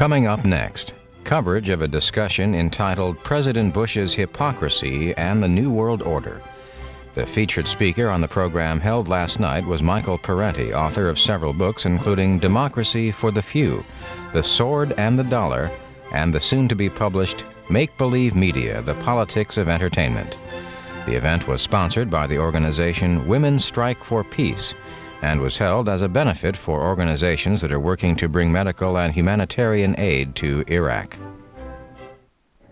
Coming up next, coverage of a discussion entitled President Bush's Hypocrisy and the New World Order. The featured speaker on the program held last night was Michael Parenti, author of several books including Democracy for the Few, The Sword and the Dollar, and the soon-to-be-published Make-Believe Media, The Politics of Entertainment. The event was sponsored by the organization Women's Strike for Peace and was held as a benefit for organizations that are working to bring medical and humanitarian aid to Iraq.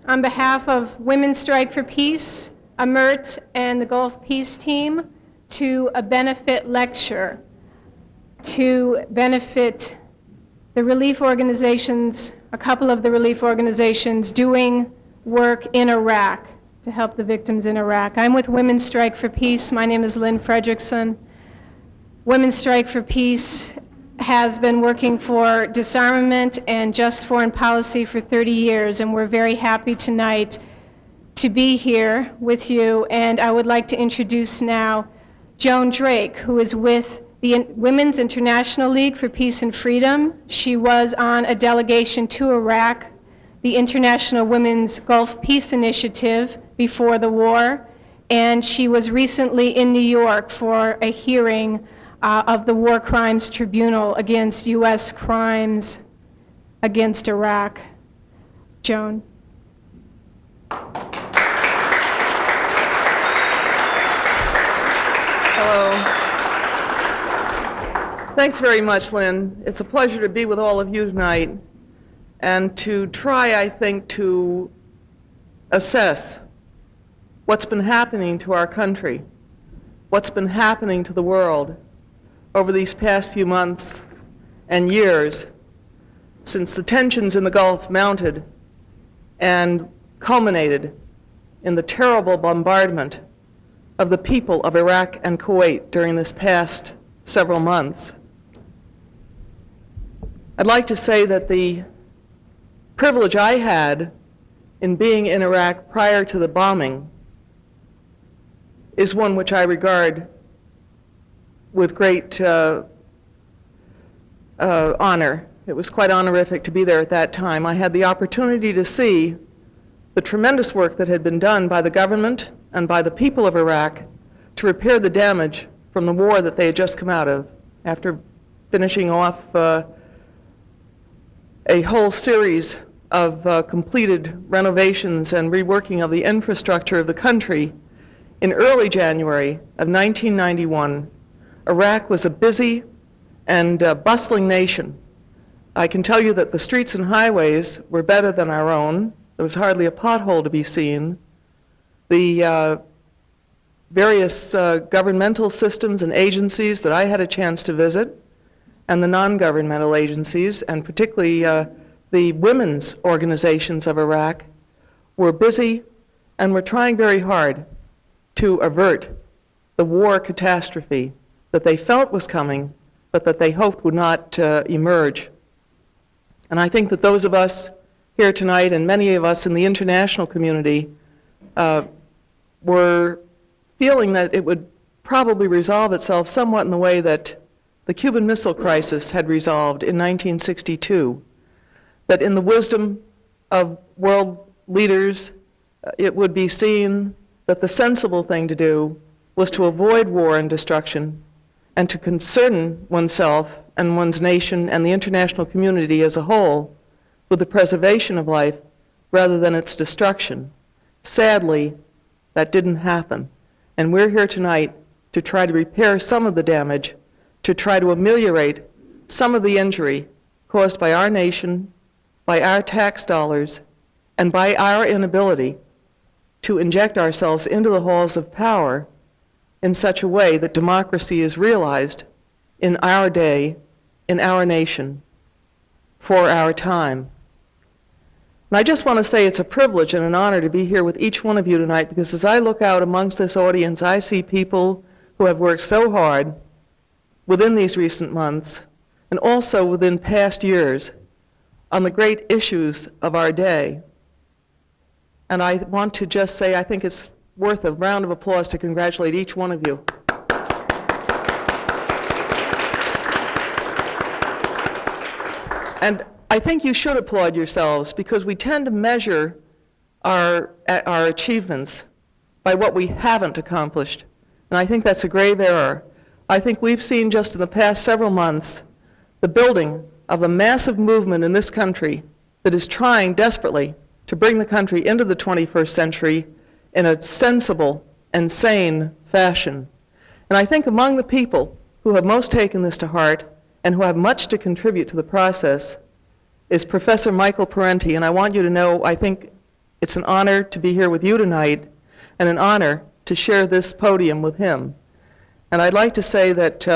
On behalf of Women's Strike for Peace, AMERT, and the Gulf Peace Team, to a benefit lecture to benefit the relief organizations, a couple of the relief organizations doing work in Iraq to help the victims in Iraq. I'm with Women's Strike for Peace. My name is Lynn Fredrickson. Women's Strike for Peace has been working for disarmament and just foreign policy for 30 years, and we're very happy tonight to be here with you. And I would like to introduce now Joan Drake, who is with the Women's International League for Peace and Freedom. She was on a delegation to Iraq, the International Women's Gulf Peace Initiative before the war, and she was recently in New York for a hearing of the War Crimes Tribunal against U.S. crimes against Iraq. Joan. Hello. Thanks very much, Lynn. It's a pleasure to be with all of you tonight and to try, I think, to assess what's been happening to our country, what's been happening to the world over these past few months and years since the tensions in the Gulf mounted and culminated in the terrible bombardment of the people of Iraq and Kuwait during this past several months. I'd like to say that the privilege I had in being in Iraq prior to the bombing is one which I regard with great honor. It was quite honorific to be there at that time. I had the opportunity to see the tremendous work that had been done by the government and by the people of Iraq to repair the damage from the war that they had just come out of, after finishing off a whole series of completed renovations and reworking of the infrastructure of the country. In early January of 1991, Iraq was a busy and bustling nation. I can tell you that the streets and highways were better than our own. There was hardly a pothole to be seen. The various governmental systems and agencies that I had a chance to visit, and the non-governmental agencies, and particularly the women's organizations of Iraq, were busy and were trying very hard to avert the war catastrophe that they felt was coming, but that they hoped would not emerge. And I think that those of us here tonight, and many of us in the international community, were feeling that it would probably resolve itself somewhat in the way that the Cuban Missile Crisis had resolved in 1962, that in the wisdom of world leaders, it would be seen that the sensible thing to do was to avoid war and destruction and to concern oneself and one's nation and the international community as a whole with the preservation of life rather than its destruction. Sadly, that didn't happen. And we're here tonight to try to repair some of the damage, to try to ameliorate some of the injury caused by our nation, by our tax dollars, and by our inability to inject ourselves into the halls of power in such a way that democracy is realized in our day, in our nation, for our time. And I just want to say it's a privilege and an honor to be here with each one of you tonight, because as I look out amongst this audience, I see people who have worked so hard within these recent months and also within past years on the great issues of our day. And I want to just say I think it's worth a round of applause to congratulate each one of you. And I think you should applaud yourselves because we tend to measure our achievements by what we haven't accomplished. And I think that's a grave error. I think we've seen just in the past several months the building of a massive movement in this country that is trying desperately to bring the country into the 21st century in a sensible and sane fashion. And I think among the people who have most taken this to heart and who have much to contribute to the process is Professor Michael Parenti. And I want you to know, I think it's an honor to be here with you tonight and an honor to share this podium with him. And I'd like to say that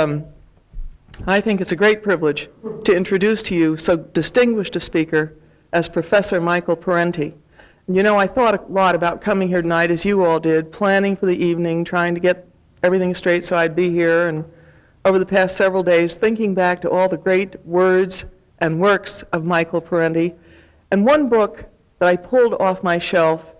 I think it's a great privilege to introduce to you so distinguished a speaker as Professor Michael Parenti. And you know, I thought a lot about coming here tonight, as you all did, planning for the evening, trying to get everything straight so I'd be here, and over the past several days, thinking back to all the great words and works of Michael Parenti. And one book that I pulled off my shelf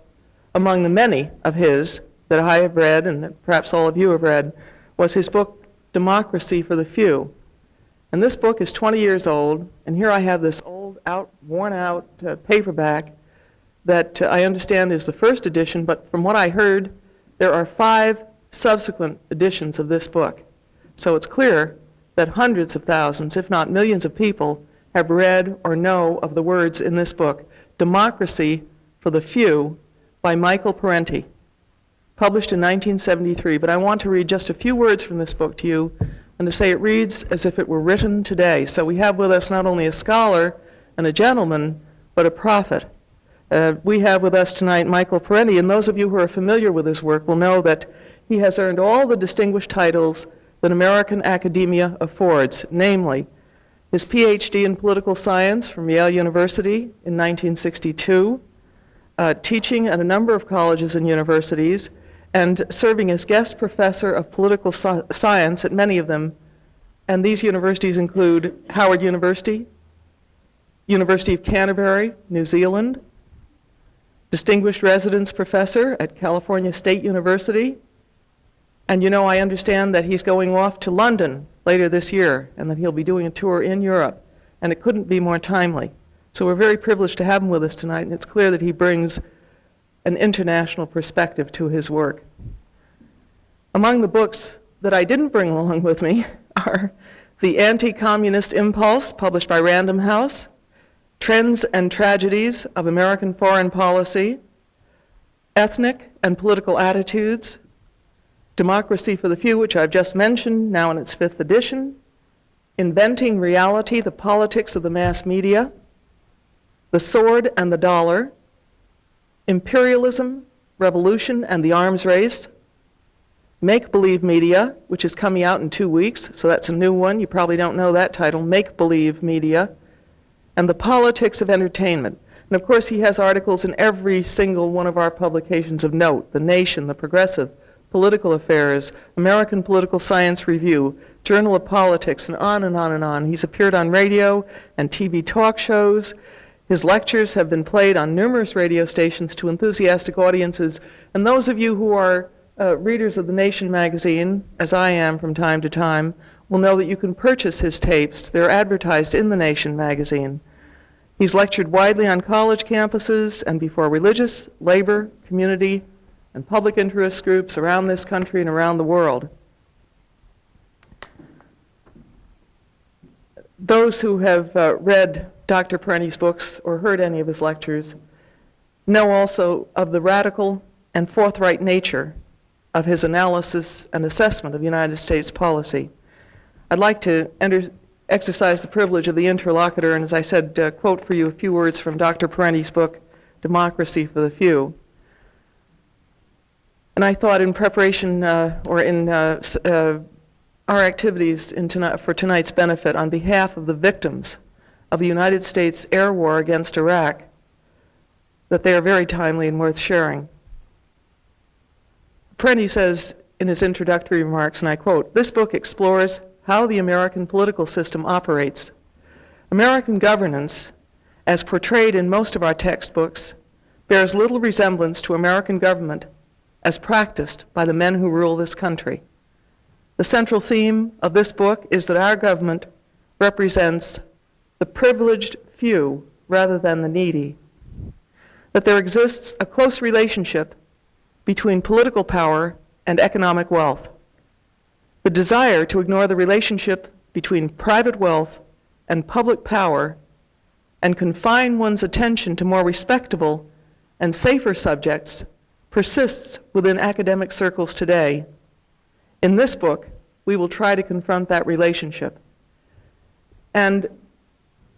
among the many of his that I have read, and that perhaps all of you have read, was his book, Democracy for the Few. And this book is 20 years old, and here I have this old, worn-out paperback that I understand is the first edition, but from what I heard, there are 5 subsequent editions of this book. So it's clear that hundreds of thousands, if not millions of people, have read or know of the words in this book, Democracy for the Few, by Michael Parenti, published in 1973. But I want to read just a few words from this book to you, and to say it reads as if it were written today. So we have with us not only a scholar and a gentleman, but a prophet. We have with us tonight Michael Parenti, and those of you who are familiar with his work will know that he has earned all the distinguished titles that American academia affords, namely his PhD in political science from Yale University in 1962, teaching at a number of colleges and universities, and serving as guest professor of political science at many of them. And these universities include Howard University, University of Canterbury, New Zealand, distinguished residence professor at California State University. And you know, I understand that he's going off to London later this year, and that he'll be doing a tour in Europe, and it couldn't be more timely. So we're very privileged to have him with us tonight, and it's clear that he brings an international perspective to his work. Among the books that I didn't bring along with me are The Anti-Communist Impulse, published by Random House, Trends and Tragedies of American Foreign Policy, Ethnic and Political Attitudes, Democracy for the Few, which I've just mentioned, now in its 5th edition, Inventing Reality, The Politics of the Mass Media, The Sword and the Dollar, Imperialism, Revolution and the Arms Race, Make-Believe Media, which is coming out in 2 weeks, so that's a new one. You probably don't know that title, Make-Believe Media, and The Politics of Entertainment. And of course, he has articles in every single one of our publications of note: The Nation, The Progressive, Political Affairs, American Political Science Review, Journal of Politics, and on and on and on. He's appeared on radio and TV talk shows. His lectures have been played on numerous radio stations to enthusiastic audiences. And those of you who are readers of The Nation magazine, as I am from time to time, will know that you can purchase his tapes. They're advertised in The Nation magazine. He's lectured widely on college campuses and before religious, labor, community, and public interest groups around this country and around the world. Those who have read Dr. Parenti's books or heard any of his lectures know also of the radical and forthright nature of his analysis and assessment of United States policy. I'd like to exercise the privilege of the interlocutor, and as I said, quote for you a few words from Dr. Parenti's book, Democracy for the Few. And I thought in preparation or in our activities for tonight's benefit on behalf of the victims of the United States air war against Iraq, that they are very timely and worth sharing. Parenti says in his introductory remarks, and I quote, "This book explores how the American political system operates. American governance, as portrayed in most of our textbooks, bears little resemblance to American government as practiced by the men who rule this country. The central theme of this book is that our government represents the privileged few rather than the needy, that there exists a close relationship between political power and economic wealth. The desire to ignore the relationship between private wealth and public power and confine one's attention to more respectable and safer subjects persists within academic circles today. In this book, we will try to confront that relationship. And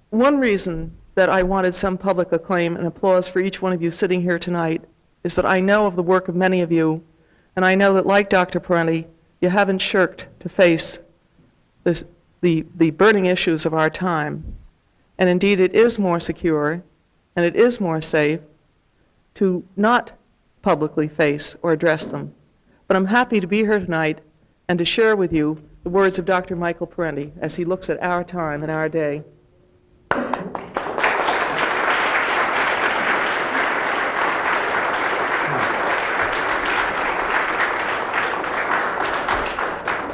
one reason that I wanted some public acclaim and applause for each one of you sitting here tonight is that I know of the work of many of you, and I know that, like Dr. Parenti, you haven't shirked to face the burning issues of our time. And indeed, it is more secure, and it is more safe to not publicly face or address them. But I'm happy to be here tonight and to share with you the words of Dr. Michael Parenti as he looks at our time and our day.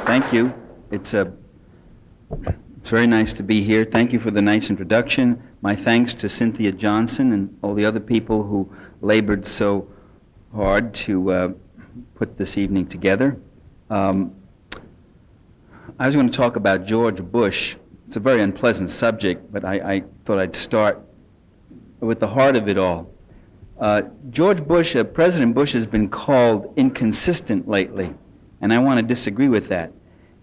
Thank you. It's very nice to be here. Thank you for the nice introduction. My thanks to Cynthia Johnson and all the other people who labored so hard to put this evening together. I was going to talk about George Bush. It's a very unpleasant subject, but I thought I'd start with the heart of it all. George Bush, President Bush, has been called inconsistent lately, and I want to disagree with that.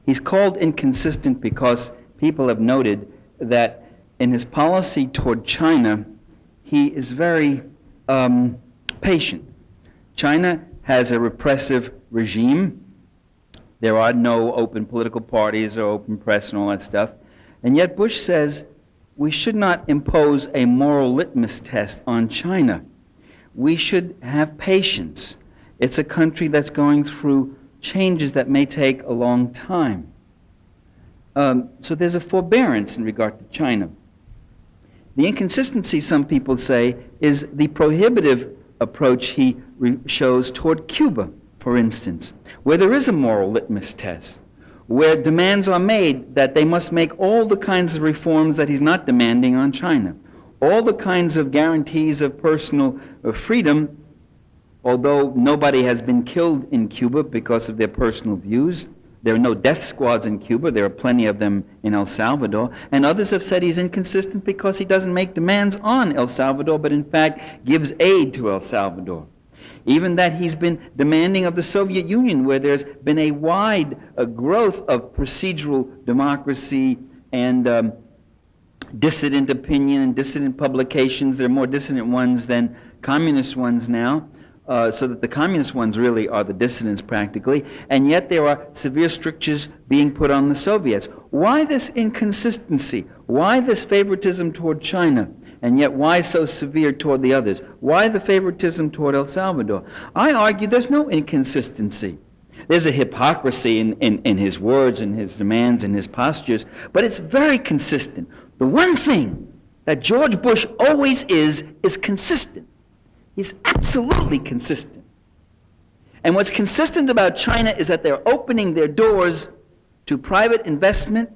He's called inconsistent because people have noted that in his policy toward China, he is very patient. China has a repressive regime. There are no open political parties or open press and all that stuff. And yet Bush says we should not impose a moral litmus test on China. We should have patience. It's a country that's going through changes that may take a long time. So there's a forbearance in regard to China. The inconsistency, some people say, is the prohibitive approach he shows toward Cuba, for instance, where there is a moral litmus test, where demands are made that they must make all the kinds of reforms that he's not demanding on China, all the kinds of guarantees of personal freedom. Although nobody has been killed in Cuba because of their personal views, there are no death squads in Cuba. There are plenty of them in El Salvador. And others have said he's inconsistent because he doesn't make demands on El Salvador, but in fact gives aid to El Salvador. Even that he's been demanding of the Soviet Union, where there's been a wide growth of procedural democracy and dissident opinion and dissident publications. There are more dissident ones than communist ones now. So that the communist ones really are the dissidents practically, and yet there are severe strictures being put on the Soviets. Why this inconsistency? Why this favoritism toward China, and yet why so severe toward the others? Why the favoritism toward El Salvador? I argue there's no inconsistency. There's a hypocrisy in his words and his demands and his postures, but it's very consistent. The one thing that George Bush always is consistent. He's absolutely consistent. And what's consistent about China is that they're opening their doors to private investment,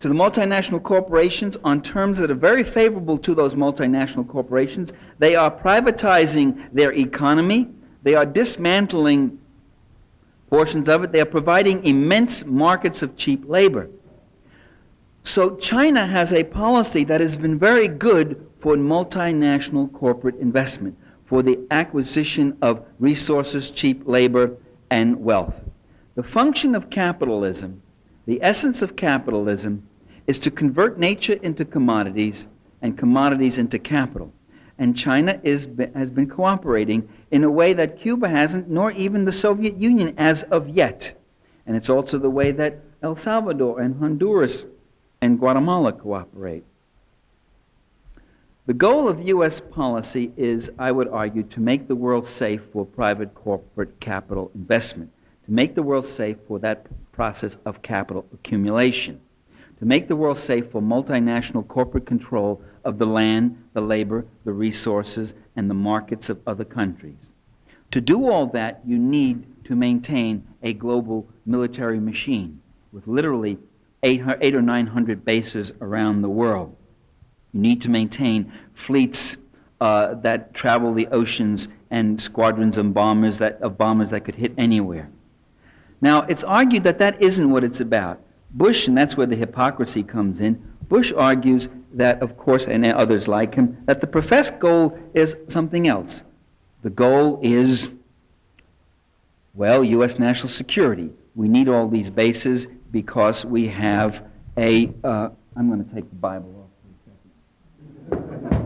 to the multinational corporations on terms that are very favorable to those multinational corporations. They are privatizing their economy. They are dismantling portions of it. They are providing immense markets of cheap labor. So China has a policy that has been very good for multinational corporate investment, for the acquisition of resources, cheap labor, and wealth. The function of capitalism, the essence of capitalism, is to convert nature into commodities and commodities into capital. And China has been cooperating in a way that Cuba hasn't, nor even the Soviet Union as of yet. And it's also the way that El Salvador and Honduras and Guatemala cooperate. The goal of U.S. policy is, I would argue, to make the world safe for private corporate capital investment, to make the world safe for that process of capital accumulation, to make the world safe for multinational corporate control of the land, the labor, the resources, and the markets of other countries. To do all that, you need to maintain a global military machine with literally 800 or 900 bases around the world. You need to maintain fleets that travel the oceans and squadrons of bombers that could hit anywhere. Now, it's argued that that isn't what it's about. Bush, and that's where the hypocrisy comes in, Bush argues that, of course, and others like him, that the professed goal is something else. The goal is, well, U.S. national security. We need all these bases because we have a, I'm going to take the Bible off for a second.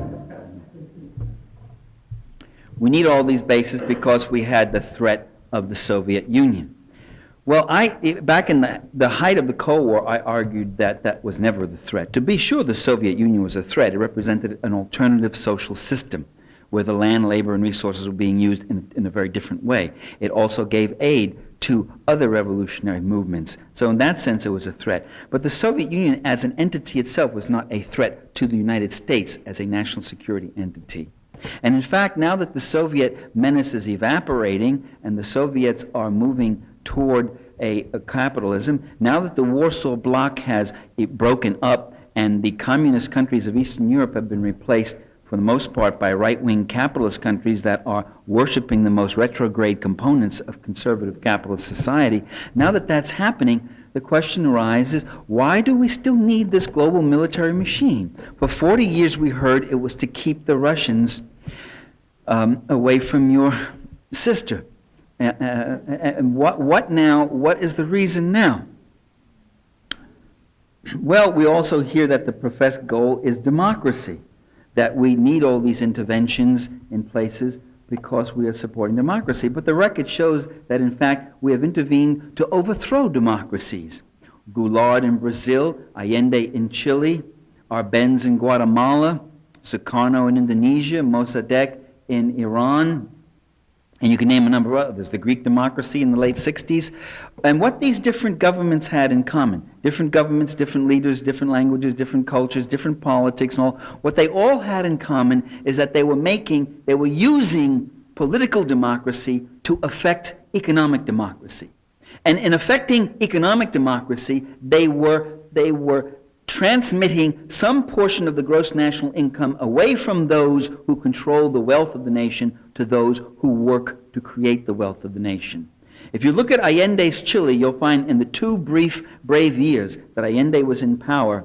We need all these bases because we had the threat of the Soviet Union. Well, back in the height of the Cold War, I argued that that was never the threat. To be sure, the Soviet Union was a threat. It represented an alternative social system where the land, labor, and resources were being used in a very different way. It also gave aid to other revolutionary movements. So in that sense, it was a threat. But the Soviet Union as an entity itself was not a threat to the United States as a national security entity. And in fact, now that the Soviet menace is evaporating and the Soviets are moving toward a capitalism, now that the Warsaw Bloc has broken up and the communist countries of Eastern Europe have been replaced for the most part by right-wing capitalist countries that are worshiping the most retrograde components of conservative capitalist society, now that that's happening, the question arises, why do we still need this global military machine? For 40 years we heard it was to keep the Russians away from your sister. And what now? What is the reason now? Well, we also hear that the professed goal is democracy, that we need all these interventions in places because we are supporting democracy. But the record shows that, in fact, we have intervened to overthrow democracies. Goulart in Brazil, Allende in Chile, Arbenz in Guatemala, Sukarno in Indonesia, Mossadegh in Iran, and you can name a number of others, the Greek democracy in the late 60s. And what these different governments had in common, different governments, different leaders, different languages, different cultures, different politics and all, what they all had in common is that they were using political democracy to affect economic democracy. And in affecting economic democracy, they were transmitting some portion of the gross national income away from those who control the wealth of the nation to those who work to create the wealth of the nation. If you look at Allende's Chile, you'll find in the 2 brief, brave years that Allende was in power,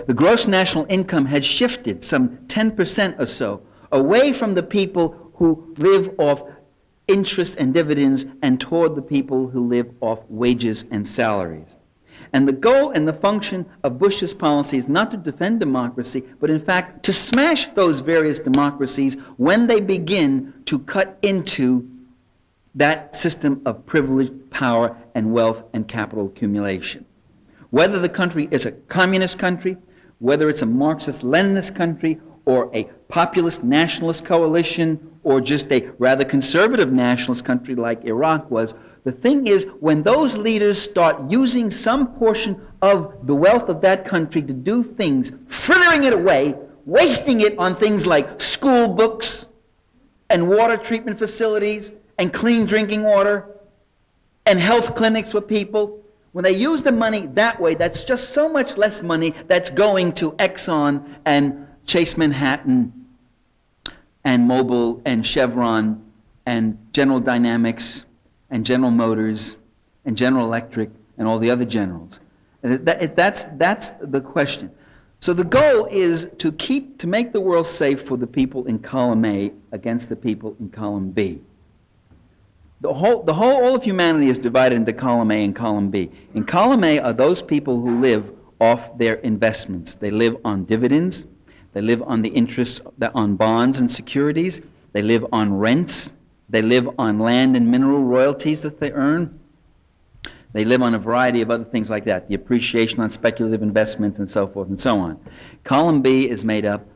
the gross national income had shifted some 10% or so away from the people who live off interest and dividends and toward the people who live off wages and salaries. And the goal and the function of Bush's policy is not to defend democracy, but in fact to smash those various democracies when they begin to cut into that system of privilege, power, and wealth and capital accumulation. Whether the country is a communist country, whether it's a Marxist-Leninist country, or a populist nationalist coalition, or just a rather conservative nationalist country like Iraq was, the thing is, when those leaders start using some portion of the wealth of that country to do things, frittering it away, wasting it on things like school books and water treatment facilities and clean drinking water and health clinics for people, when they use the money that way, that's just so much less money that's going to Exxon and Chase Manhattan and Mobil and Chevron and General Dynamics and General Motors and General Electric and all the other generals. And that's the question. So the goal is to make the world safe for the people in column A against the people in column B. All of humanity is divided into column A and column B. In column A are those people who live off their investments. They live on dividends. They live on the interest on bonds and securities. They live on rents. They live on land and mineral royalties that they earn. They live on a variety of other things like that, the appreciation on speculative investments and so forth and so on. Column B is made up,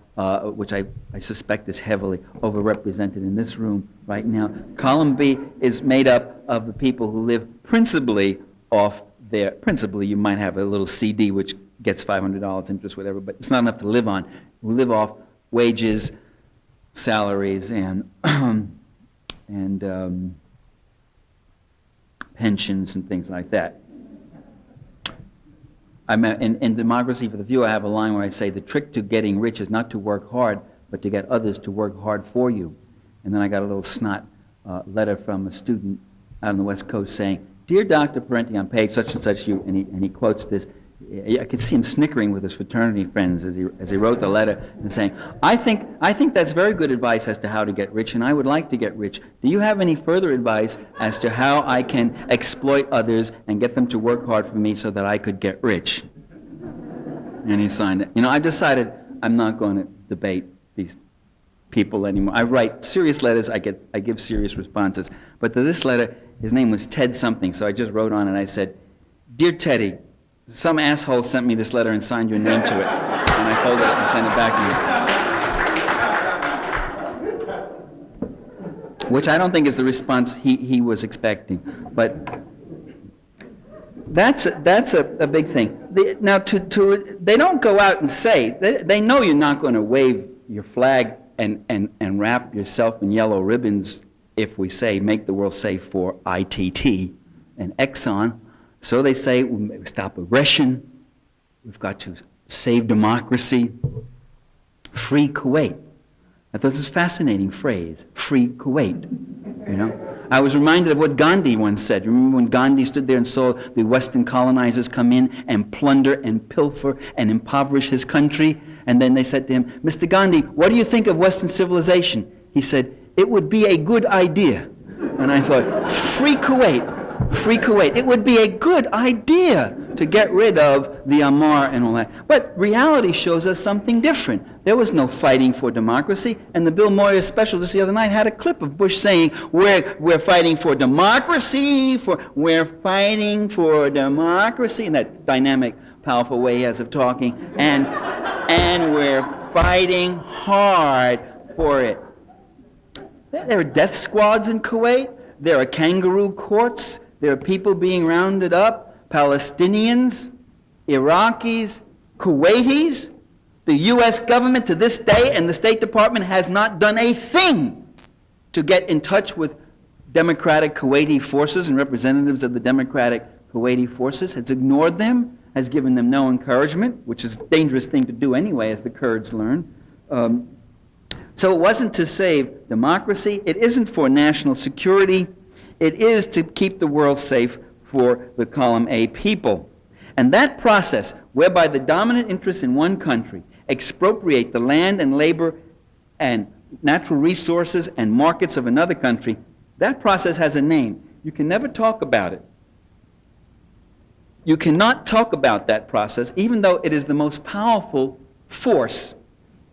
which I suspect is heavily overrepresented in this room right now. Column B is made up of the people who live principally off their, principally you might have a little CD which gets $500 interest, whatever, but it's not enough to live on. We live off wages, salaries, and pensions and things like that. In Democracy for the Few, I have a line where I say, the trick to getting rich is not to work hard, but to get others to work hard for you. And then I got a little snot letter from a student out on the West Coast saying, "Dear Dr. Parenti, on page such and such, and he quotes this. I could see him snickering with his fraternity friends as he wrote the letter and saying, I think that's very good advice as to how to get rich, and I would like to get rich. Do you have any further advice as to how I can exploit others and get them to work hard for me so that I could get rich?" And he signed it. I've decided I'm not going to debate these people anymore. I write serious letters, I give serious responses. But to this letter, his name was Ted something, so I just wrote on it, I said, "Dear Teddy, some asshole sent me this letter and signed your name to it." And I folded it and sent it back to him. Which I don't think is the response he was expecting. But that's a big thing. Now, they don't go out and say, they know you're not going to wave your flag and wrap yourself in yellow ribbons if we say, make the world safe for ITT and Exxon. So they say, we stop aggression, we've got to save democracy, free Kuwait. I thought this was a fascinating phrase, free Kuwait, I was reminded of what Gandhi once said. Remember when Gandhi stood there and saw the Western colonizers come in and plunder and pilfer and impoverish his country? And then they said to him, "Mr. Gandhi, what do you think of Western civilization?" He said, "It would be a good idea." And I thought, free Kuwait. Free Kuwait. It would be a good idea to get rid of the Amar and all that. But reality shows us something different. There was no fighting for democracy, and the Bill Moyers special just the other night had a clip of Bush saying, we're fighting for democracy, we're fighting for democracy, in that dynamic, powerful way he has of talking, and we're fighting hard for it. There are death squads in Kuwait. There are kangaroo courts. There are people being rounded up, Palestinians, Iraqis, Kuwaitis. The U.S. government to this day and the State Department has not done a thing to get in touch with democratic Kuwaiti forces and representatives of the democratic Kuwaiti forces, has ignored them, has given them no encouragement, which is a dangerous thing to do anyway, as the Kurds learned. So it wasn't to save democracy. It isn't for national security. It is to keep the world safe for the column A people. And that process, whereby the dominant interests in one country expropriate the land and labor and natural resources and markets of another country, that process has a name. You can never talk about it. You cannot talk about that process, even though it is the most powerful force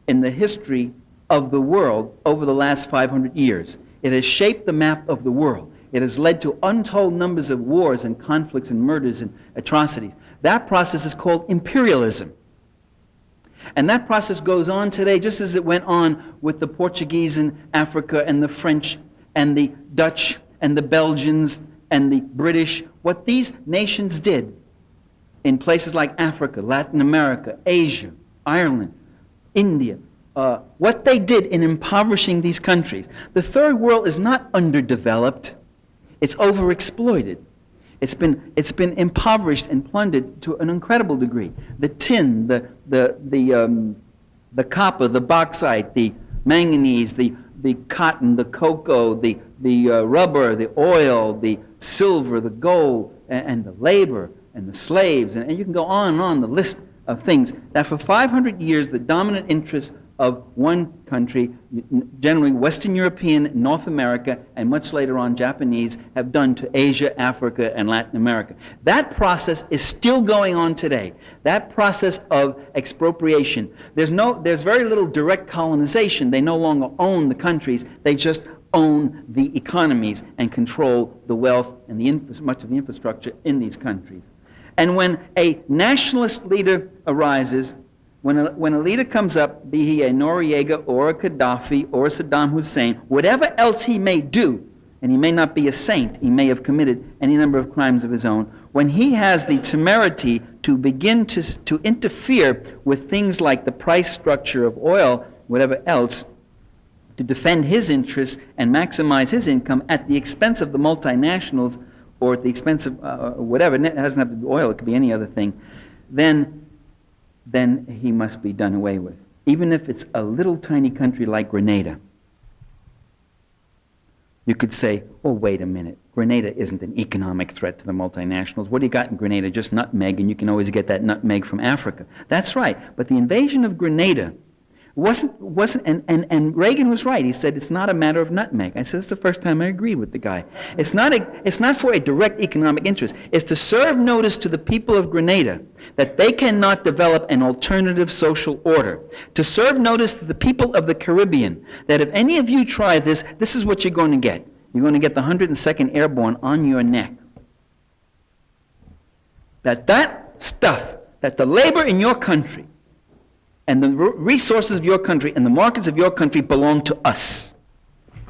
in the history of the world over the last 500 years. It has shaped the map of the world. It has led to untold numbers of wars and conflicts and murders and atrocities. That process is called imperialism. And that process goes on today just as it went on with the Portuguese in Africa and the French and the Dutch and the Belgians and the British. What these nations did in places like Africa, Latin America, Asia, Ireland, India, what they did in impoverishing these countries. The third world is not underdeveloped. It's overexploited. It's been impoverished and plundered to an incredible degree. The tin, the copper, the bauxite, the manganese, the cotton, the cocoa, the rubber, the oil, the silver, the gold, and the labor, and the slaves, and you can go on the list of things that for 500 years the dominant interests of one country, generally Western European, North America, and much later on Japanese, have done to Asia, Africa, and Latin America. That process is still going on today. That process of expropriation. There's very little direct colonization. They no longer own the countries. They just own the economies and control the wealth and much of the infrastructure in these countries. And when a nationalist leader arises, when a leader comes up, be he a Noriega or a Gaddafi or a Saddam Hussein, whatever else he may do, and he may not be a saint, he may have committed any number of crimes of his own, when he has the temerity to begin to interfere with things like the price structure of oil, whatever else, to defend his interests and maximize his income at the expense of the multinationals or at the expense of whatever, it doesn't have to be oil, it could be any other thing, then he must be done away with. Even if it's a little tiny country like Grenada. You could say, oh, wait a minute. Grenada isn't an economic threat to the multinationals. What do you got in Grenada? Just nutmeg, and you can always get that nutmeg from Africa. That's right. But the invasion of Grenada and Reagan was right. He said it's not a matter of nutmeg. I said it's the first time I agreed with the guy. It's not for a direct economic interest. It's to serve notice to the people of Grenada that they cannot develop an alternative social order. To serve notice to the people of the Caribbean that if any of you try this, this is what you're going to get. You're going to get the 102nd Airborne on your neck. That stuff, that the labor in your country and the resources of your country and the markets of your country belong to us.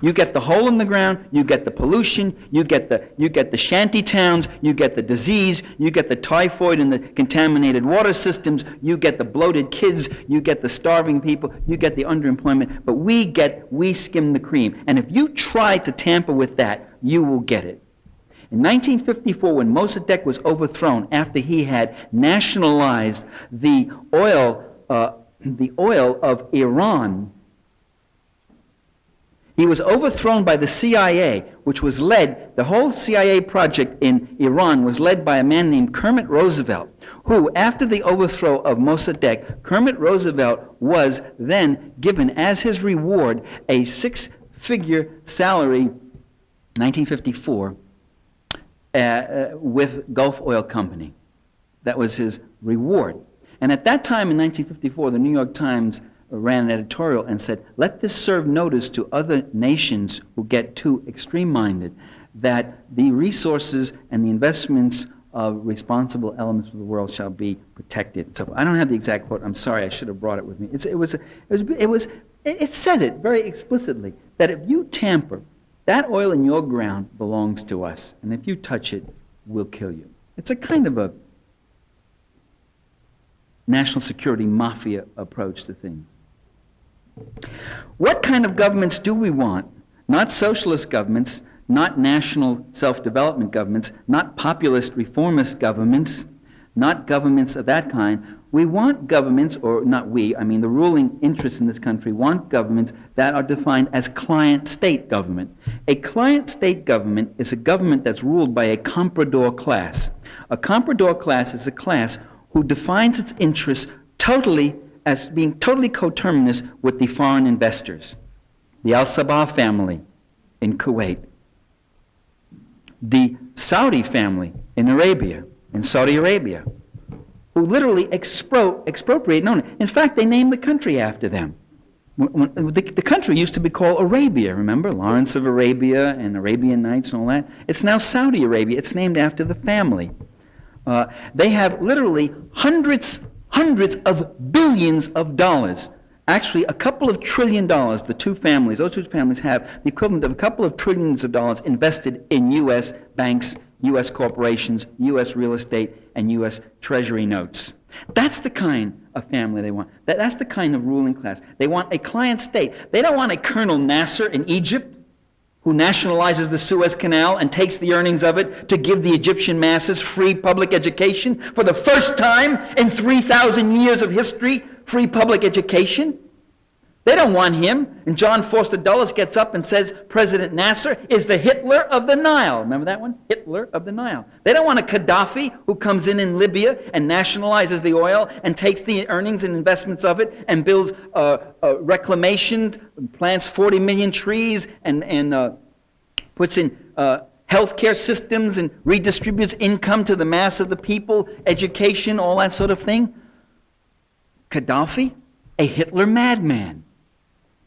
You get the hole in the ground, you get the pollution, you get the shanty towns, you get the disease, you get the typhoid and the contaminated water systems, you get the bloated kids, you get the starving people, you get the underemployment, but we skim the cream. And if you try to tamper with that, you will get it. In 1954, when Mossadegh was overthrown after he had nationalized the oil of Iran, he was overthrown by the CIA, which was led, the whole CIA project in Iran was led by a man named Kermit Roosevelt, who, after the overthrow of Mossadegh, Kermit Roosevelt was then given as his reward a six-figure salary, 1954, with Gulf Oil Company. That was his reward. And at that time in 1954, the New York Times ran an editorial and said, let this serve notice to other nations who get too extreme-minded that the resources and the investments of responsible elements of the world shall be protected. So I don't have the exact quote. I'm sorry, I should have brought it with me. It says it very explicitly, that if you tamper, that oil in your ground belongs to us, and if you touch it, we'll kill you. It's a kind of a national security mafia approach to things. What kind of governments do we want? Not socialist governments, not national self-development governments, not populist reformist governments, not governments of that kind. We want governments, or not we, I mean the ruling interests in this country want governments that are defined as client-state government. A client-state government is a government that's ruled by a comprador class. A comprador class is a class who defines its interests totally as being totally coterminous with the foreign investors. The Al-Sabah family in Kuwait, the Saudi family in Saudi Arabia, who literally expropriate. No, in fact, they named the country after them. The country used to be called Arabia, remember? Lawrence of Arabia and Arabian Nights and all that. It's now Saudi Arabia. It's named after the family. They have literally hundreds of billions of dollars. Actually, a couple of $1 trillion, those two families have the equivalent of a couple of trillions of dollars invested in U.S. banks, U.S. corporations, U.S. real estate, and U.S. Treasury notes. That's the kind of family they want. That's the kind of ruling class. They want a client state. They don't want a Colonel Nasser in Egypt who nationalizes the Suez Canal and takes the earnings of it to give the Egyptian masses free public education. For the first time in 3,000 years of history, free public education. They don't want him. And John Foster Dulles gets up and says President Nasser is the Hitler of the Nile. Remember that one? Hitler of the Nile. They don't want a Gaddafi who comes in Libya and nationalizes the oil and takes the earnings and investments of it and builds reclamations, plants 40 million trees and puts in healthcare systems and redistributes income to the mass of the people, education, all that sort of thing. Gaddafi, a Hitler madman.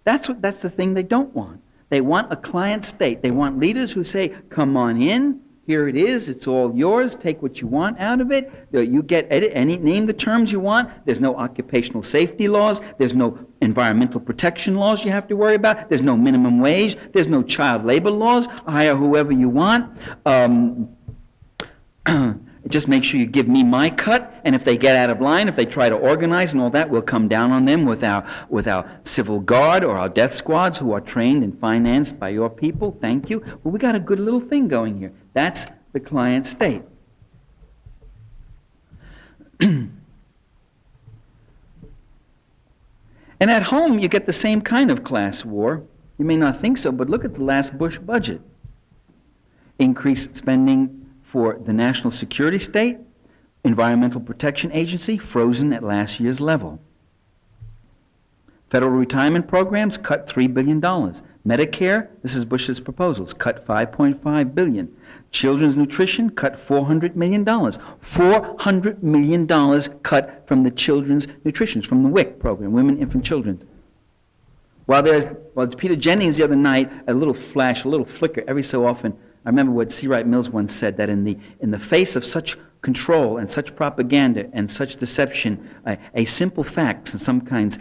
That's the thing they don't want. They want a client state. They want leaders who say, come on in, here it is, it's all yours, take what you want out of it, you get name the terms you want, there's no occupational safety laws, there's no environmental protection laws you have to worry about, there's no minimum wage, there's no child labor laws, hire whoever you want. Just make sure you give me my cut, and if they get out of line, if they try to organize and all that, we'll come down on them with our civil guard or our death squads who are trained and financed by your people. Thank you. Well, we got a good little thing going here. That's the client state. And at home, you get the same kind of class war. You may not think so, but look at the last Bush budget. Increased spending for the National Security State, Environmental Protection Agency, frozen at last year's level. Federal retirement programs cut $3 billion. Medicare, this is Bush's proposals, cut $5.5 billion. Children's nutrition cut $400 million. $400 million cut from the children's nutrition, from the WIC program, Women, Infant, Children. While Peter Jennings the other night, a little flash, a little flicker, every so often, I remember what C. Wright Mills once said, that in the face of such control and such propaganda and such deception, a simple fact sometimes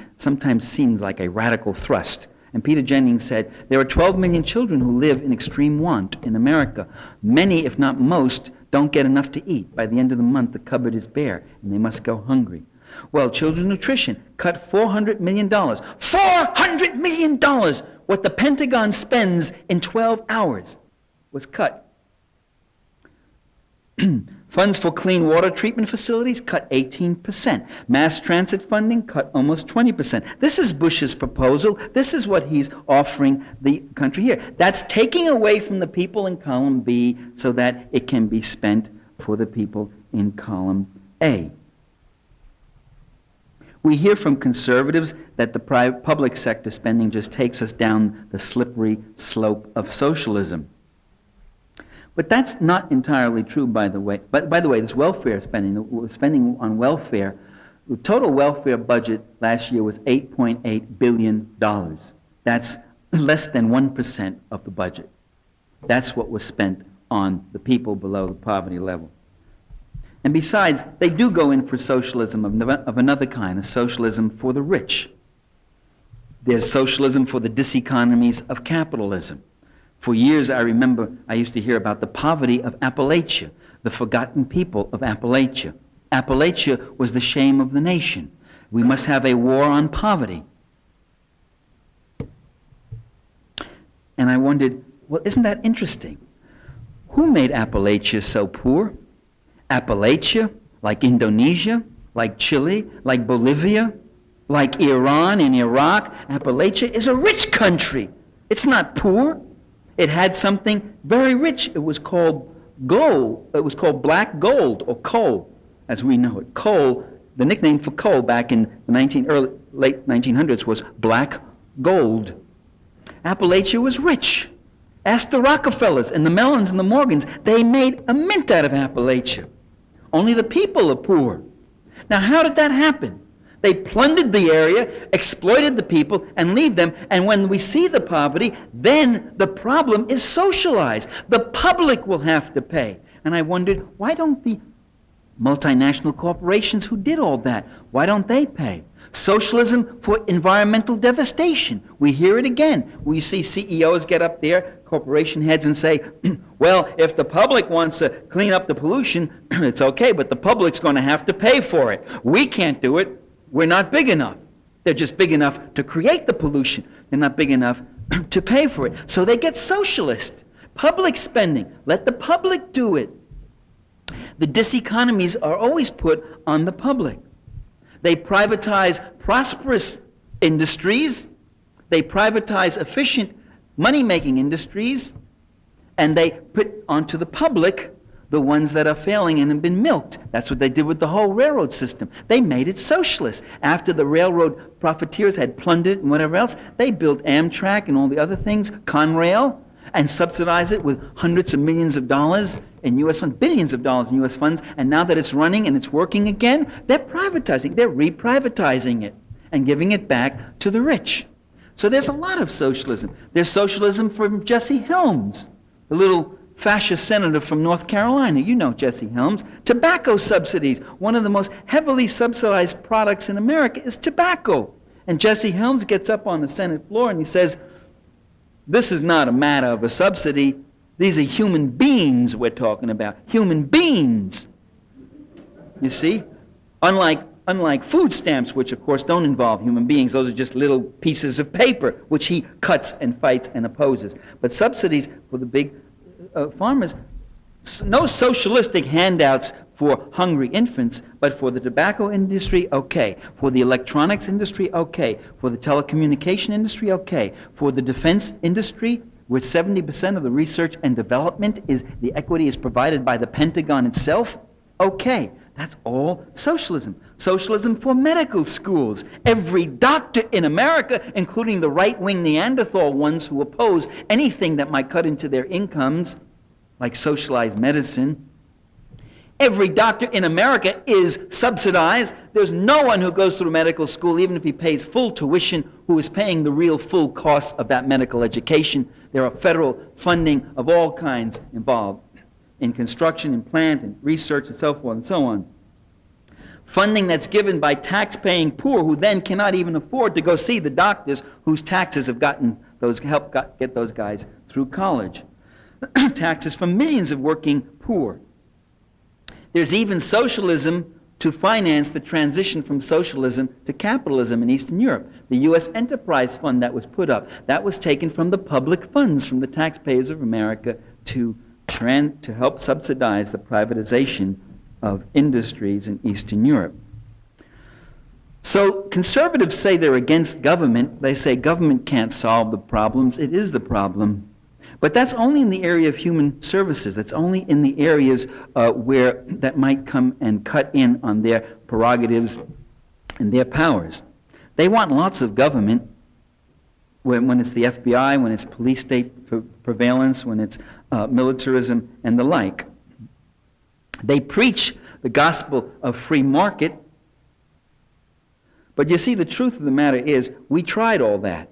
seems like a radical thrust. And Peter Jennings said, there are 12 million children who live in extreme want in America. Many, if not most, don't get enough to eat. By the end of the month, the cupboard is bare, and they must go hungry. Well, children's nutrition cut $400 million. $400 million! What the Pentagon spends in 12 hours was cut. Funds for clean water treatment facilities cut 18%. Mass transit funding cut almost 20%. This is Bush's proposal. This is what he's offering the country here. That's taking away from the people in column B so that it can be spent for the people in column A. We hear from conservatives that the public sector spending just takes us down the slippery slope of socialism. But that's not entirely true, by the way. But by the way, this welfare spending, the spending on welfare, the total welfare budget last year was $8.8 billion. That's less than 1% of the budget. That's what was spent on the people below the poverty level. And besides, they do go in for socialism of another kind, a socialism for the rich. There's socialism for the diseconomies of capitalism. For years, I remember I used to hear about the poverty of Appalachia, the forgotten people of Appalachia. Appalachia was the shame of the nation. We must have a war on poverty. And I wondered, well, isn't that interesting? Who made Appalachia so poor? Appalachia, like Indonesia, like Chile, like Bolivia, like Iran and Iraq. Appalachia is a rich country. It's not poor. It had something very rich. It was called gold. It was called black gold, or coal, as we know it. Coal, the nickname for coal back in the late 1900s was black gold. Appalachia was rich. Ask the Rockefellers and the Mellons and the Morgans. They made a mint out of Appalachia. Only the people are poor. Now, how did that happen? They plundered the area, exploited the people, and leave them. And when we see the poverty, then the problem is socialized. The public will have to pay. And I wondered, why don't the multinational corporations who did all that, why don't they pay? Socialism for environmental devastation. We hear it again. We see CEOs get up there, corporation heads, and say, well, if the public wants to clean up the pollution, it's okay, but the public's going to have to pay for it. We can't do it. We're not big enough. They're just big enough to create the pollution. They're not big enough to pay for it. So they get socialist. Public spending. Let the public do it. The diseconomies are always put on the public. They privatize prosperous industries. They privatize efficient money-making industries. And they put onto the public the ones that are failing and have been milked. That's what they did with the whole railroad system. They made it socialist. After the railroad profiteers had plundered and whatever else, they built Amtrak and all the other things, Conrail, and subsidized it with hundreds of millions of dollars in U.S. funds, billions of dollars in U.S. funds, and now that it's running and it's working again, they're privatizing, they're reprivatizing it and giving it back to the rich. So there's a lot of socialism. There's socialism from Jesse Helms, the little fascist senator from North Carolina. You know Jesse Helms. Tobacco subsidies. One of the most heavily subsidized products in America is tobacco. And Jesse Helms gets up on the Senate floor and he says, this is not a matter of a subsidy. These are human beings we're talking about. Human beings. You see? Unlike food stamps, which of course don't involve human beings. Those are just little pieces of paper, which he cuts and fights and opposes. But subsidies for the big farmers, no socialistic handouts for hungry infants, But for the tobacco industry, okay. For the electronics industry, okay. For the telecommunication industry, okay. For the defense industry, where 70% of the research and development is, the equity is provided by the Pentagon itself, okay. That's all socialism. Socialism for medical schools. Every doctor in America, including the right-wing Neanderthal ones who oppose anything that might cut into their incomes, like socialized medicine, every doctor in America is subsidized. There's no one who goes through medical school, even if he pays full tuition, who is paying the real full cost of that medical education. There are federal funding of all kinds involved in construction, in plant, and research, and so forth and so on. Funding that's given by tax-paying poor who then cannot even afford to go see the doctors whose taxes have helped get those guys through college. Taxes from millions of working poor. There's even socialism to finance the transition from socialism to capitalism in Eastern Europe. The U.S. Enterprise Fund that was put up, that was taken from the public funds, from the taxpayers of America to help subsidize the privatization of industries in Eastern Europe. So conservatives say they're against government. They say government can't solve the problems. It is the problem. But that's only in the area of human services. That's only in the areas where that might come and cut in on their prerogatives and their powers. They want lots of government when it's the FBI, when it's police state surveillance, when it's militarism and the like. They preach the gospel of free market. But you see, the truth of the matter is, we tried all that.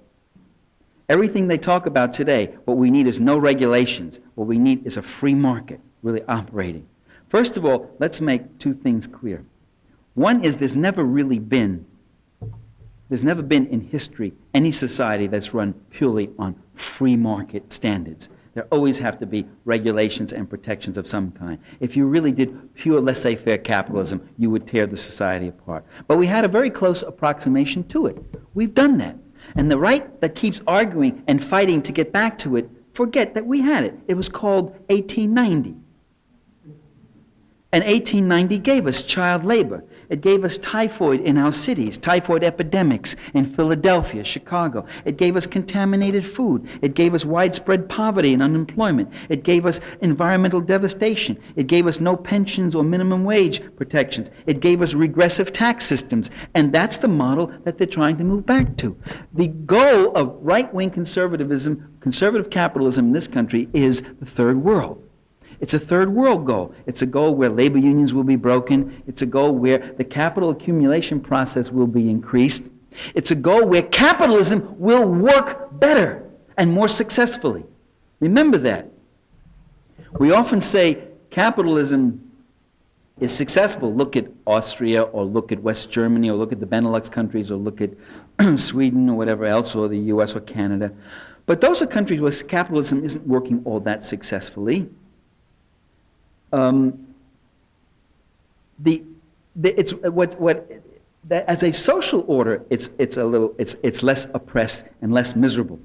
Everything they talk about today, what we need is no regulations. What we need is a free market really operating. First of all, let's make two things clear. One is there's never been in history any society that's run purely on free market standards. There always have to be regulations and protections of some kind. If you really did pure laissez-faire capitalism, you would tear the society apart. But we had a very close approximation to it. We've done that. And the right that keeps arguing and fighting to get back to it, forget that we had it. It was called 1890. And 1890 gave us child labor. It gave us typhoid in our cities, typhoid epidemics in Philadelphia, Chicago. It gave us contaminated food. It gave us widespread poverty and unemployment. It gave us environmental devastation. It gave us no pensions or minimum wage protections. It gave us regressive tax systems. And that's the model that they're trying to move back to. The goal of right-wing conservatism, conservative capitalism in this country is the third world. It's a third world goal. It's a goal where labor unions will be broken. It's a goal where the capital accumulation process will be increased. It's a goal where capitalism will work better and more successfully. Remember that. We often say capitalism is successful. Look at Austria, or look at West Germany, or look at the Benelux countries, or look at Sweden, or whatever else, or the US or Canada. But those are countries where capitalism isn't working all that successfully. As a social order, it's less oppressed and less miserable.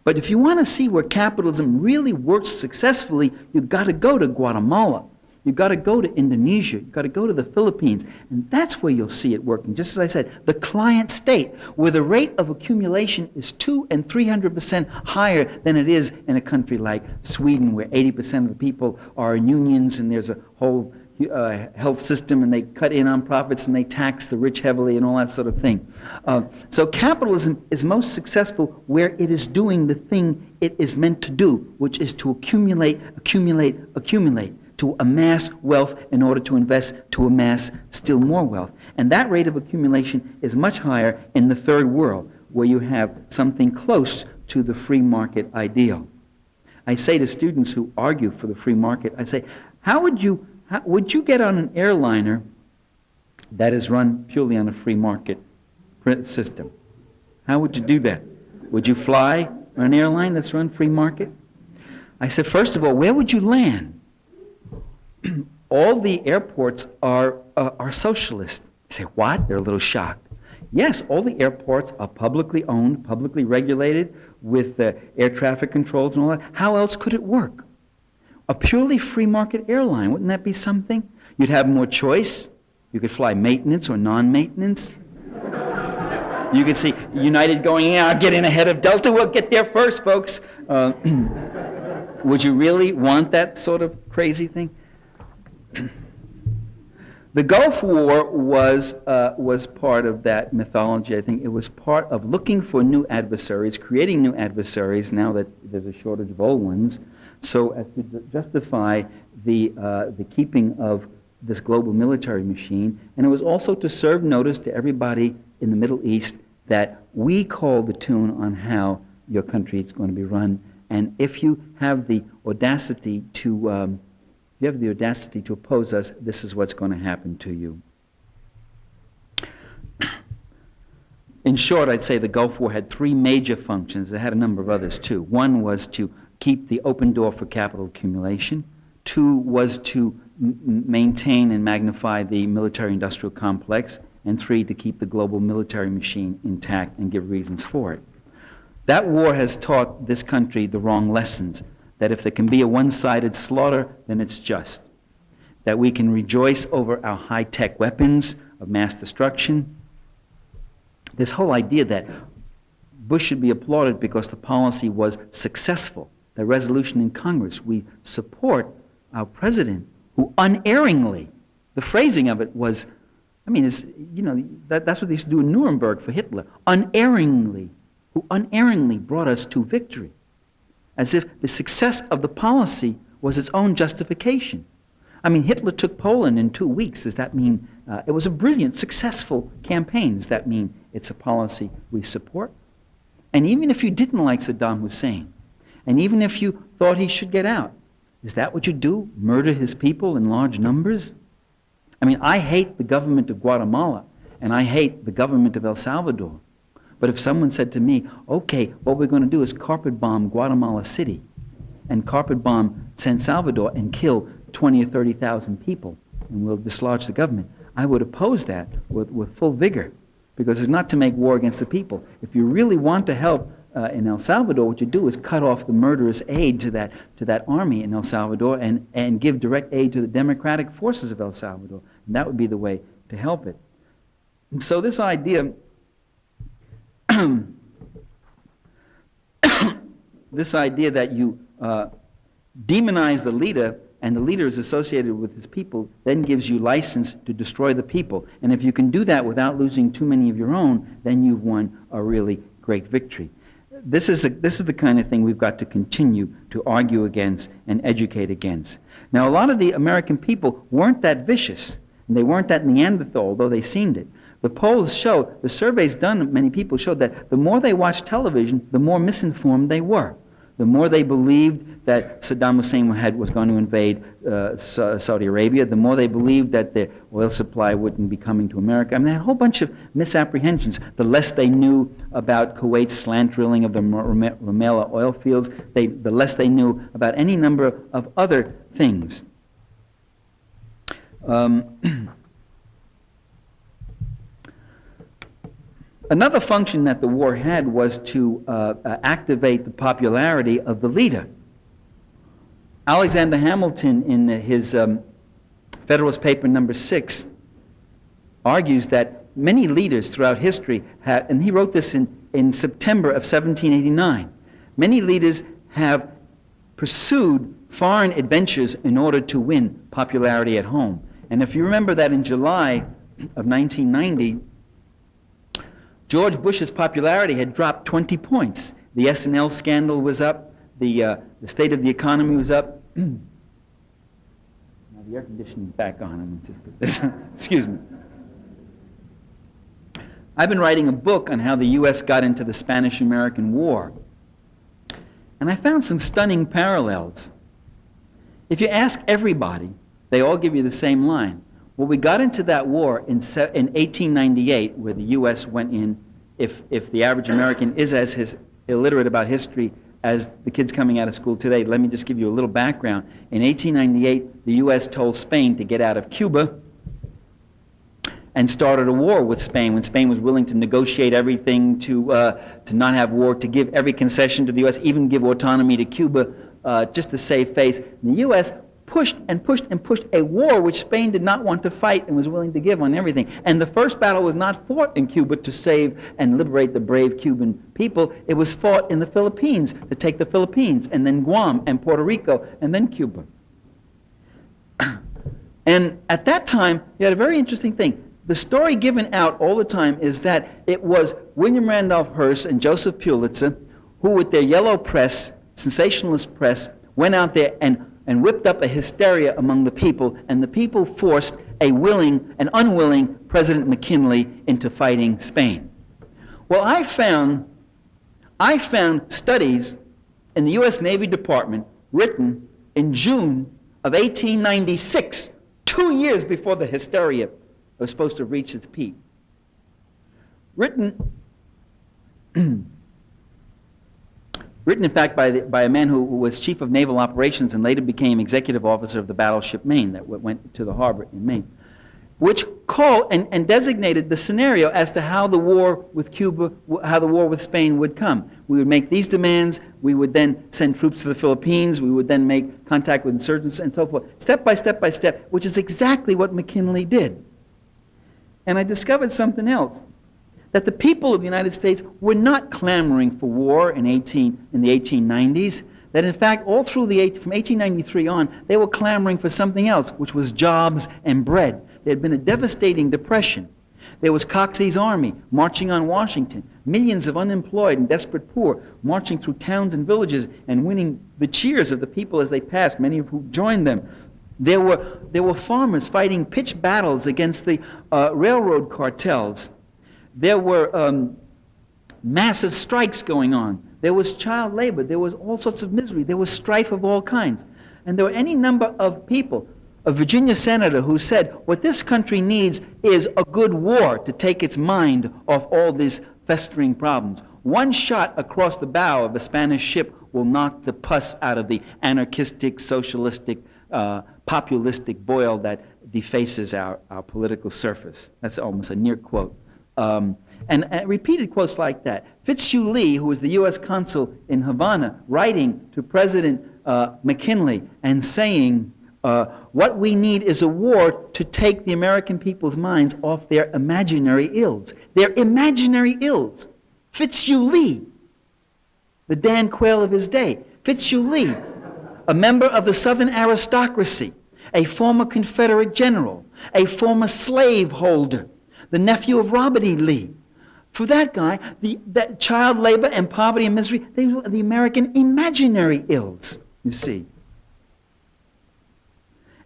But if you want to see where capitalism really works successfully, you've got to go to Guatemala. You've got to go to Indonesia. You've got to go to the Philippines. And that's where you'll see it working. Just as I said, the client state, where the rate of accumulation is 200% and 300% higher than it is in a country like Sweden, where 80% of the people are in unions and there's a whole health system, and they cut in on profits and they tax the rich heavily and all that sort of thing. So capitalism is most successful where it is doing the thing it is meant to do, which is to accumulate, to amass wealth in order to invest, to amass still more wealth. And that rate of accumulation is much higher in the third world, where you have something close to the free market ideal. I say to students who argue for the free market, I say, would you get on an airliner that is run purely on a free market system? How would you do that? Would you fly on an airline that's run free market? I said, first of all, where would you land? All the airports are socialist. You say, what? They're a little shocked. Yes, all the airports are publicly owned, publicly regulated, with air traffic controls and all that. How else could it work? A purely free market airline, wouldn't that be something? You'd have more choice. You could fly maintenance or non-maintenance. You could see United going, yeah, I'll get in ahead of Delta. We'll get there first, folks. Would you really want that sort of crazy thing? The Gulf War was part of that mythology. I think it was part of looking for new adversaries, creating new adversaries now that there's a shortage of old ones, so as to justify the keeping of this global military machine. And it was also to serve notice to everybody in the Middle East that we call the tune on how your country is going to be run. And if you have the audacity to oppose us, this is what's going to happen to you. In short, I'd say the Gulf War had three major functions. It had a number of others too. One was to keep the open door for capital accumulation. Two was to maintain and magnify the military-industrial complex. And three, to keep the global military machine intact and give reasons for it. That war has taught this country the wrong lessons, that if there can be a one-sided slaughter, then it's just. That we can rejoice over our high-tech weapons of mass destruction. This whole idea that Bush should be applauded because the policy was successful, the resolution in Congress, we support our president who unerringly, the phrasing of it was, I mean, it's, you know, that's what they used to do in Nuremberg for Hitler, who unerringly brought us to victory, as if the success of the policy was its own justification. I mean, Hitler took Poland in 2 weeks. Does that mean it was a brilliant, successful campaign? Does that mean it's a policy we support? And even if you didn't like Saddam Hussein, and even if you thought he should get out, is that what you do? Murder his people in large numbers? I mean, I hate the government of Guatemala, and I hate the government of El Salvador. But if someone said to me, okay, what we're going to do is carpet bomb Guatemala City and carpet bomb San Salvador and kill 20 or 30,000 people, and we'll dislodge the government, I would oppose that with full vigor, because it's not to make war against the people. If you really want to help in El Salvador, what you do is cut off the murderous aid to that army in El Salvador and give direct aid to the democratic forces of El Salvador. And that would be the way to help it. So this idea, this idea that you demonize the leader and the leader is associated with his people, then gives you license to destroy the people. And if you can do that without losing too many of your own, then you've won a really great victory. This is the kind of thing we've got to continue to argue against and educate against. Now, a lot of the American people weren't that vicious, and they weren't that Neanderthal, although they seemed it. The polls show, the surveys done, many people showed that the more they watched television, the more misinformed they were. The more they believed that Saddam Hussein was going to invade Saudi Arabia, the more they believed that the oil supply wouldn't be coming to America. I mean, they had a whole bunch of misapprehensions. The less they knew about Kuwait's slant drilling of the Rumaila oil fields, the less they knew about any number of other things. Another function that the war had was to activate the popularity of the leader. Alexander Hamilton, in his Federalist Paper number 6, argues that many leaders throughout history have, and he wrote this in September of 1789, many leaders have pursued foreign adventures in order to win popularity at home. And if you remember that in July of 1990, George Bush's popularity had dropped 20 points. The S&L scandal was up. The state of the economy was up. Now the air conditioning's back on. I'm going to just put this on. Excuse me. I've been writing a book on how the U.S. got into the Spanish-American War. And I found some stunning parallels. If you ask everybody, they all give you the same line. Well, we got into that war in 1898, where the U.S. went in, if the average American is as illiterate about history as the kids coming out of school today. Let me just give you a little background. In 1898, the U.S. told Spain to get out of Cuba and started a war with Spain when Spain was willing to negotiate everything, to not have war, to give every concession to the U.S., even give autonomy to Cuba, just to save face. And the U.S. pushed and pushed and pushed a war which Spain did not want to fight and was willing to give on everything. And the first battle was not fought in Cuba to save and liberate the brave Cuban people. It was fought in the Philippines to take the Philippines, and then Guam and Puerto Rico, and then Cuba. And at that time, you had a very interesting thing. The story given out all the time is that it was William Randolph Hearst and Joseph Pulitzer who, with their yellow press, sensationalist press, went out there and whipped up a hysteria among the people, and the people forced a willing and unwilling President McKinley into fighting Spain. Well, I found studies in the U.S. Navy Department written in June of 1896, 2 years before the hysteria was supposed to reach its peak. Written in fact by a man who was chief of naval operations and later became executive officer of the battleship Maine that went to the harbor in Maine, which called and designated the scenario as to how the war with Cuba, how the war with Spain would come. We would make these demands, we would then send troops to the Philippines, we would then make contact with insurgents and so forth, step by step by step, which is exactly what McKinley did. And I discovered something else, that the people of the United States were not clamoring for war in the 1890s, that in fact all through from 1893 on, they were clamoring for something else, which was jobs and bread. There had been a devastating depression. There was Coxey's army marching on Washington, millions of unemployed and desperate poor marching through towns and villages and winning the cheers of the people as they passed, many of whom joined them. There were farmers fighting pitched battles against the railroad cartels. There were massive strikes going on. There was child labor. There was all sorts of misery. There was strife of all kinds. And there were any number of people, a Virginia senator who said, what this country needs is a good war to take its mind off all these festering problems. One shot across the bow of a Spanish ship will knock the pus out of the anarchistic, socialistic, populistic boil that defaces our political surface. That's almost a near quote. And repeated quotes like that. Fitzhugh Lee, who was the U.S. consul in Havana, writing to President McKinley and saying, what we need is a war to take the American people's minds off their imaginary ills. Their imaginary ills. Fitzhugh Lee, the Dan Quayle of his day. Fitzhugh Lee, a member of the Southern aristocracy, a former Confederate general, a former slaveholder, the nephew of Robert E. Lee. For that guy, that child labor and poverty and misery, they were the American imaginary ills, you see.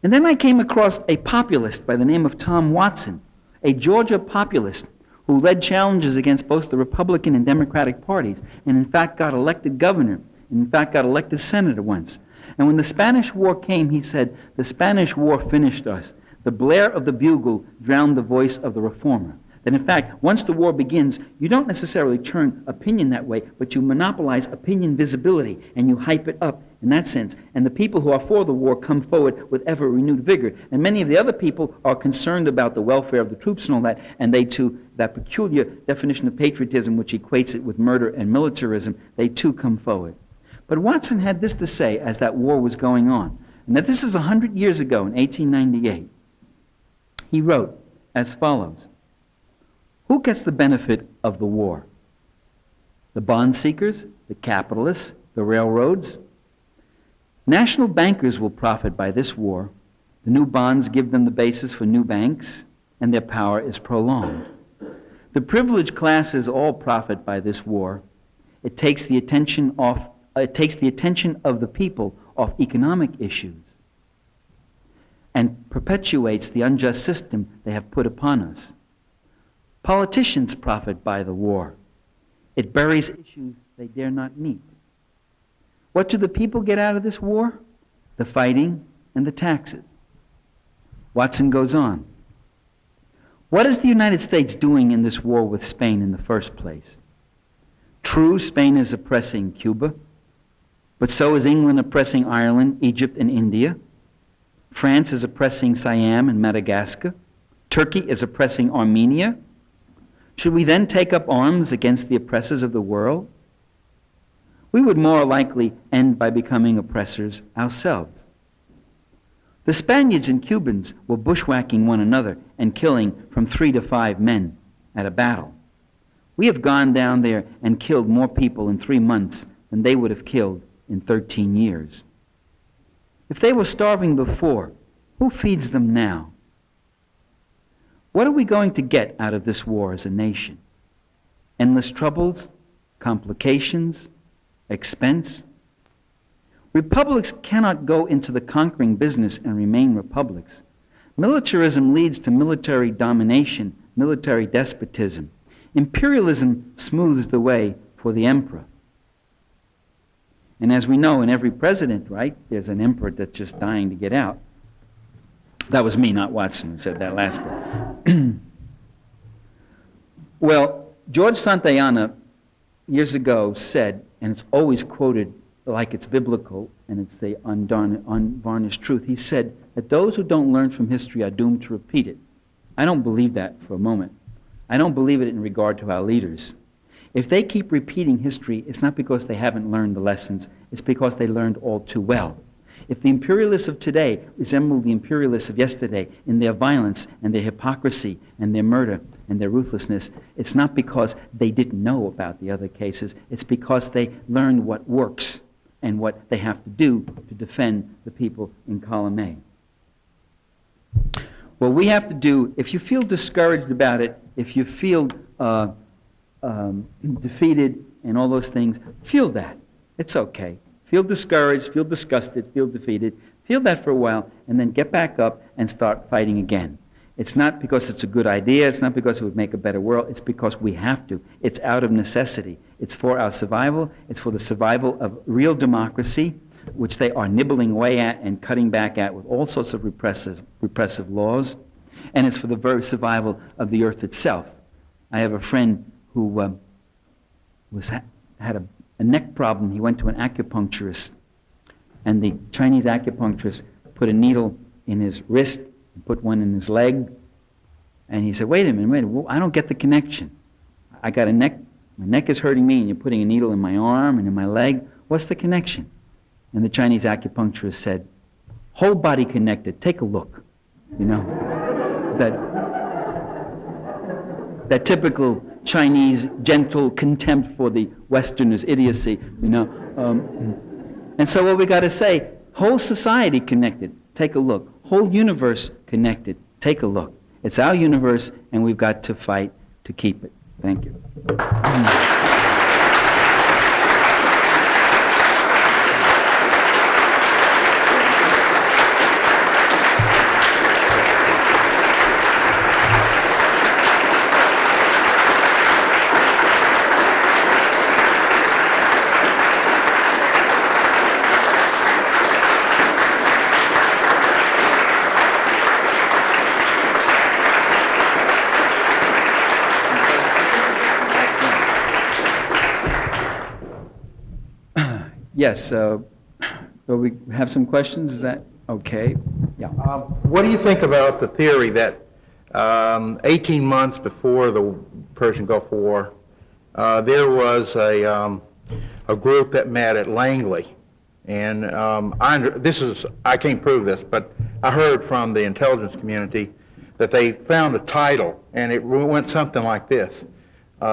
And then I came across a populist by the name of Tom Watson, a Georgia populist who led challenges against both the Republican and Democratic parties, and in fact got elected governor, and in fact got elected senator once. And when the Spanish War came, he said, the Spanish War finished us. The blare of the bugle drowned the voice of the reformer. That in fact, once the war begins, you don't necessarily turn opinion that way, but you monopolize opinion visibility, and you hype it up in that sense. And the people who are for the war come forward with ever renewed vigor. And many of the other people are concerned about the welfare of the troops and all that, and they too, that peculiar definition of patriotism which equates it with murder and militarism, they too come forward. But Watson had this to say as that war was going on, and that this is 100 years ago in 1898. He wrote as follows: who gets the benefit of the war? The bond seekers, the capitalists, the railroads. National bankers will profit by this war. The new bonds give them the basis for new banks, and their power is prolonged. The privileged classes all profit by this war. It takes the attention of the people off economic issues and perpetuates the unjust system they have put upon us. Politicians profit by the war. It buries issues they dare not meet. What do the people get out of this war? The fighting and the taxes. Watson goes on. What is the United States doing in this war with Spain in the first place? True, Spain is oppressing Cuba, but so is England oppressing Ireland, Egypt, and India. France is oppressing Siam and Madagascar. Turkey is oppressing Armenia. Should we then take up arms against the oppressors of the world? We would more likely end by becoming oppressors ourselves. The Spaniards and Cubans were bushwhacking one another and killing from 3 to 5 men at a battle. We have gone down there and killed more people in 3 months than they would have killed in 13 years. If they were starving before, who feeds them now? What are we going to get out of this war as a nation? Endless troubles, complications, expense? Republics cannot go into the conquering business and remain republics. Militarism leads to military domination, military despotism. Imperialism smooths the way for the emperor. And as we know, in every president, right, there's an emperor that's just dying to get out. That was me, not Watson, who said that last part. Well, George Santayana years ago said, and it's always quoted like it's biblical, and it's the unvarnished truth. He said that those who don't learn from history are doomed to repeat it. I don't believe that for a moment. I don't believe it in regard to our leaders. If they keep repeating history, it's not because they haven't learned the lessons, it's because they learned all too well. If the imperialists of today resemble the imperialists of yesterday in their violence and their hypocrisy and their murder and their ruthlessness, it's not because they didn't know about the other cases, it's because they learned what works and what they have to do to defend the people in column A. What we have to do, if you feel discouraged about it, if you feel defeated and all those things, feel that. It's okay. Feel discouraged, feel disgusted, feel defeated. Feel that for a while, and then get back up and start fighting again. It's not because it's a good idea. It's not because it would make a better world. It's because we have to. It's out of necessity. It's for our survival. It's for the survival of real democracy, which they are nibbling away at and cutting back at with all sorts of repressive laws. And it's for the very survival of the earth itself. I have a friend who had a neck problem. He went to an acupuncturist, and the Chinese acupuncturist put a needle in his wrist and put one in his leg, and he said, wait a minute, well, I don't get the connection. I got a neck, my neck is hurting me, and you're putting a needle in my arm and in my leg. What's the connection? And the Chinese acupuncturist said, whole body connected, take a look. You know, that typical Chinese gentle contempt for the Westerners' idiocy, you know. And so what we got to say, whole society connected, take a look. Whole universe connected, take a look. It's our universe, and we've got to fight to keep it. Thank you. Yes, will we have some questions? Is that okay? Yeah. What do you think about the theory that 18 months before the Persian Gulf War, there was a group that met at Langley, and I can't prove this, but I heard from the intelligence community that they found a title, and it went something like this: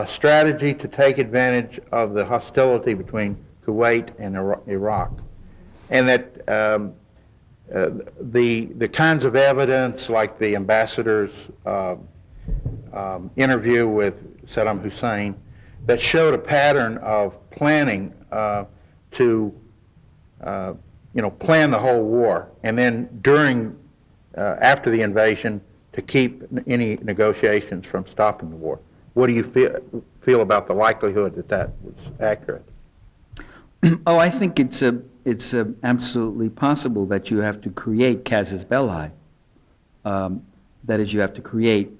"Strategy to take advantage of the hostility between Kuwait and Iraq," and that the kinds of evidence, like the ambassador's interview with Saddam Hussein, that showed a pattern of planning to plan the whole war, and then after the invasion to keep any negotiations from stopping the war. What do you feel about the likelihood that that was accurate? Oh, I think it's absolutely possible that you have to create casus belli. That is, you have to create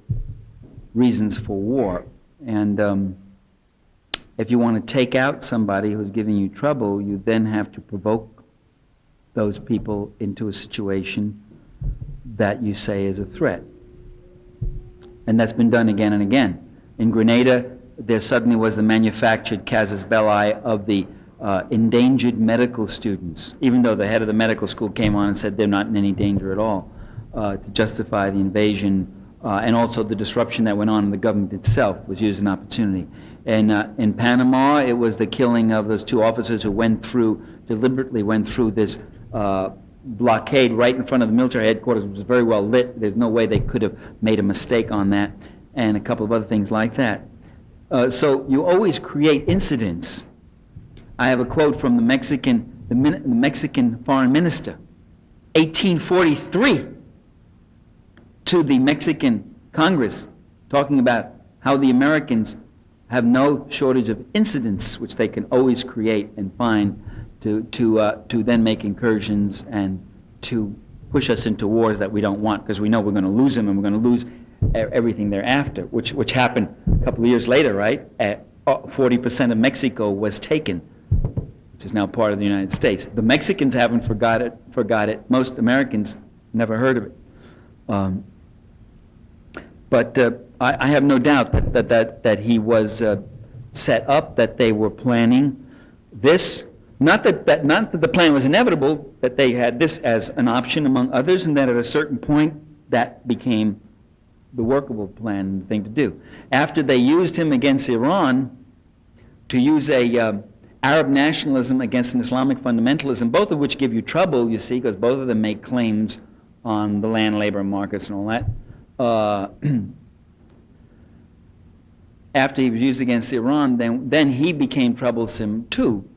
reasons for war. And if you want to take out somebody who's giving you trouble, you then have to provoke those people into a situation that you say is a threat. And that's been done again and again. In Grenada, there suddenly was the manufactured casus belli of the endangered medical students, even though the head of the medical school came on and said they're not in any danger at all, to justify the invasion, and also the disruption that went on in the government itself was used as an opportunity. And in Panama, it was the killing of those two officers who deliberately went through this blockade right in front of the military headquarters, which was very well lit. There's no way they could have made a mistake on that, and a couple of other things like that. So you always create incidents. I have a quote from the Mexican foreign minister, 1843, to the Mexican Congress, talking about how the Americans have no shortage of incidents which they can always create and find to then make incursions and to push us into wars that we don't want, because we know we're going to lose them and we're going to lose everything thereafter, which happened a couple of years later, right? 40% of Mexico was taken, which is now part of the United States. The Mexicans haven't forgot it. Most Americans never heard of it. But I have no doubt that he was set up, that they were planning this. Not that the plan was inevitable, that they had this as an option among others, and that at a certain point that became the workable plan, the thing to do. After they used him against Iran to use a Arab nationalism against an Islamic fundamentalism, both of which give you trouble, you see, because both of them make claims on the land, labor markets and all that. After he was used against Iran, then he became troublesome too.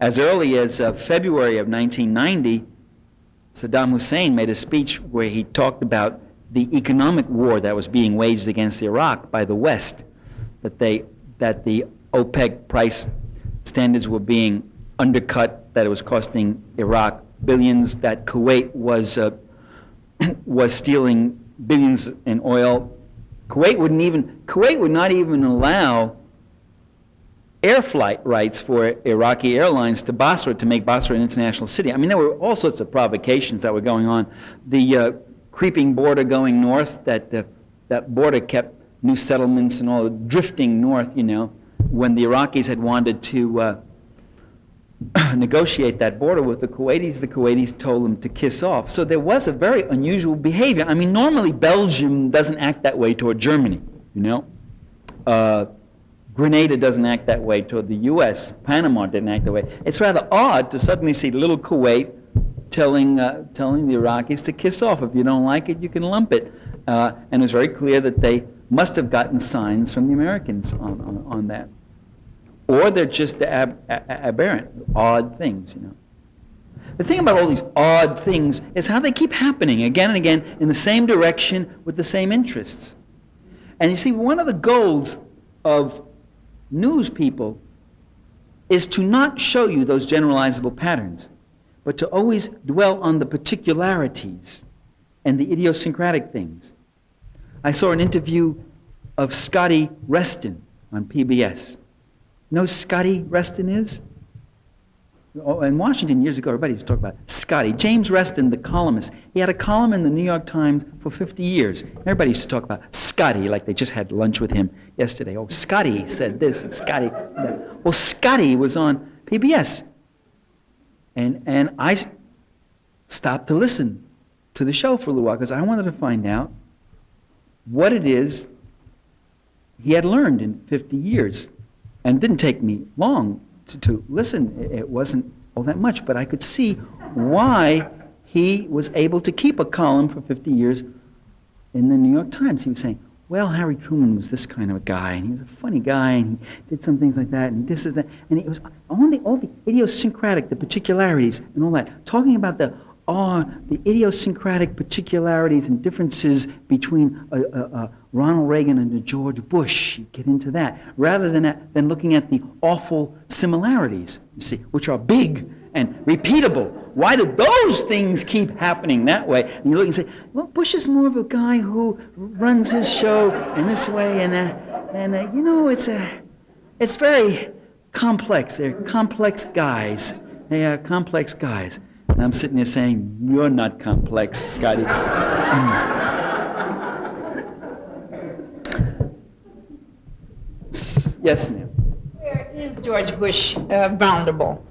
As early as February of 1990, Saddam Hussein made a speech where he talked about the economic war that was being waged against Iraq by the West, that the OPEC price standards were being undercut, that it was costing Iraq billions, that Kuwait was stealing billions in oil. Kuwait would not even allow air flight rights for Iraqi airlines to Basra, to make Basra an international city. I mean, there were all sorts of provocations that were going on. The creeping border going north, that border kept new settlements and all drifting north, you know, when the Iraqis had wanted to negotiate that border with the Kuwaitis told them to kiss off. So there was a very unusual behavior. I mean, normally Belgium doesn't act that way toward Germany, you know. Grenada doesn't act that way toward the U.S. Panama didn't act that way. It's rather odd to suddenly see little Kuwait telling the Iraqis to kiss off. If you don't like it, you can lump it. And it was very clear that they must have gotten signs from the Americans on that. Or they're just aberrant, odd things, you know. The thing about all these odd things is how they keep happening again and again in the same direction with the same interests. And you see, one of the goals of news people is to not show you those generalizable patterns, but to always dwell on the particularities and the idiosyncratic things. I saw an interview of Scotty Reston on PBS. You know who Scotty Reston is? In Washington years ago, everybody used to talk about Scotty. James Reston, the columnist. He had a column in the New York Times for 50 years. Everybody used to talk about Scotty, like they just had lunch with him yesterday. Oh, Scotty said this, and Scotty that. Well, Scotty was on PBS. And I stopped to listen to the show for a little while because I wanted to find out what it is he had learned in 50 years. And it didn't take me long to listen. It wasn't all that much, but I could see why he was able to keep a column for 50 years in the New York Times. He was saying, well, Harry Truman was this kind of a guy, and he was a funny guy, and he did some things like that, and this is that, and it was all the idiosyncratic, the particularities, and all that, talking about the idiosyncratic particularities and differences between Ronald Reagan and George Bush. You get into that, rather than looking at the awful similarities, you see, which are big and repeatable. Why do those things keep happening that way? And you look and say, well, Bush is more of a guy who runs his show in this way, and you know, it's very complex. They're complex guys. They are complex guys. And I'm sitting there saying, you're not complex, Scotty. Yes, ma'am. Where is George Bush vulnerable?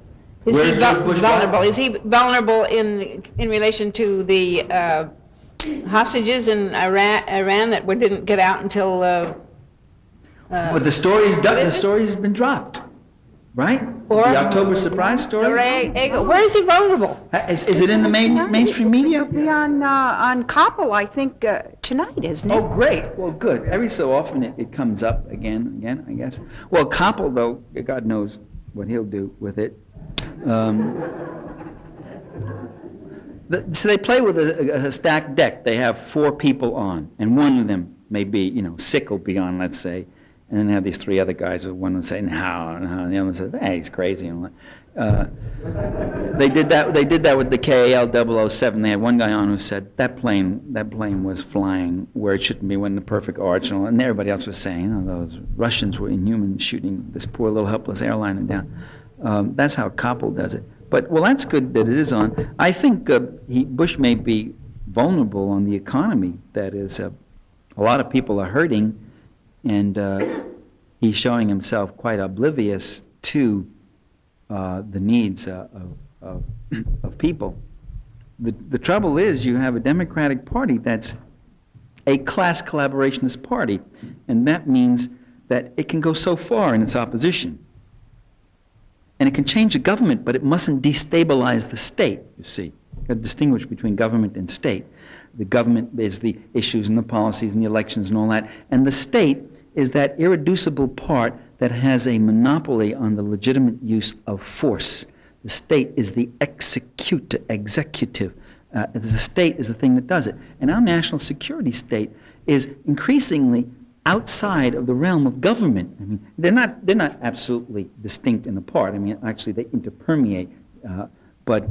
Is he Where's Bush vulnerable? Is he vulnerable in relation to the hostages in Iran that didn't get out until? Well, the story's been dropped, right? Or the October surprise story. Where is he vulnerable? Is it in the mainstream media? It'll be on Koppel, I think, tonight, isn't it? Oh, great. Well, good. Every so often it comes up again, I guess. Well, Koppel, though, God knows what he'll do with it. So they play with a stacked deck. They have 4 people on, and one of them may be, sick will be on, let's say, and then they have these 3 other guys. One would say, and the other one says, hey, he's crazy. And they did that with the KAL 007. They had one guy on who said that plane was flying where it shouldn't be, when the perfect arch, and everybody else was saying, those Russians were inhuman, shooting this poor little helpless airliner down. That's how Koppel does it. But, well, that's good that it is on. I think Bush may be vulnerable on the economy. That is, a lot of people are hurting, and he's showing himself quite oblivious to the needs of people. The trouble is, you have a Democratic Party that's a class collaborationist party, and that means that it can go so far in its opposition. And it can change the government, but it mustn't destabilize the state, you see. You've got to distinguish between government and state. The government is the issues and the policies and the elections and all that, and the state is that irreducible part that has a monopoly on the legitimate use of force. The state is the executive. The state is the thing that does it. And our national security state is increasingly outside of the realm of government. I mean, they're not absolutely distinct and apart. I mean, actually, they interpermeate. But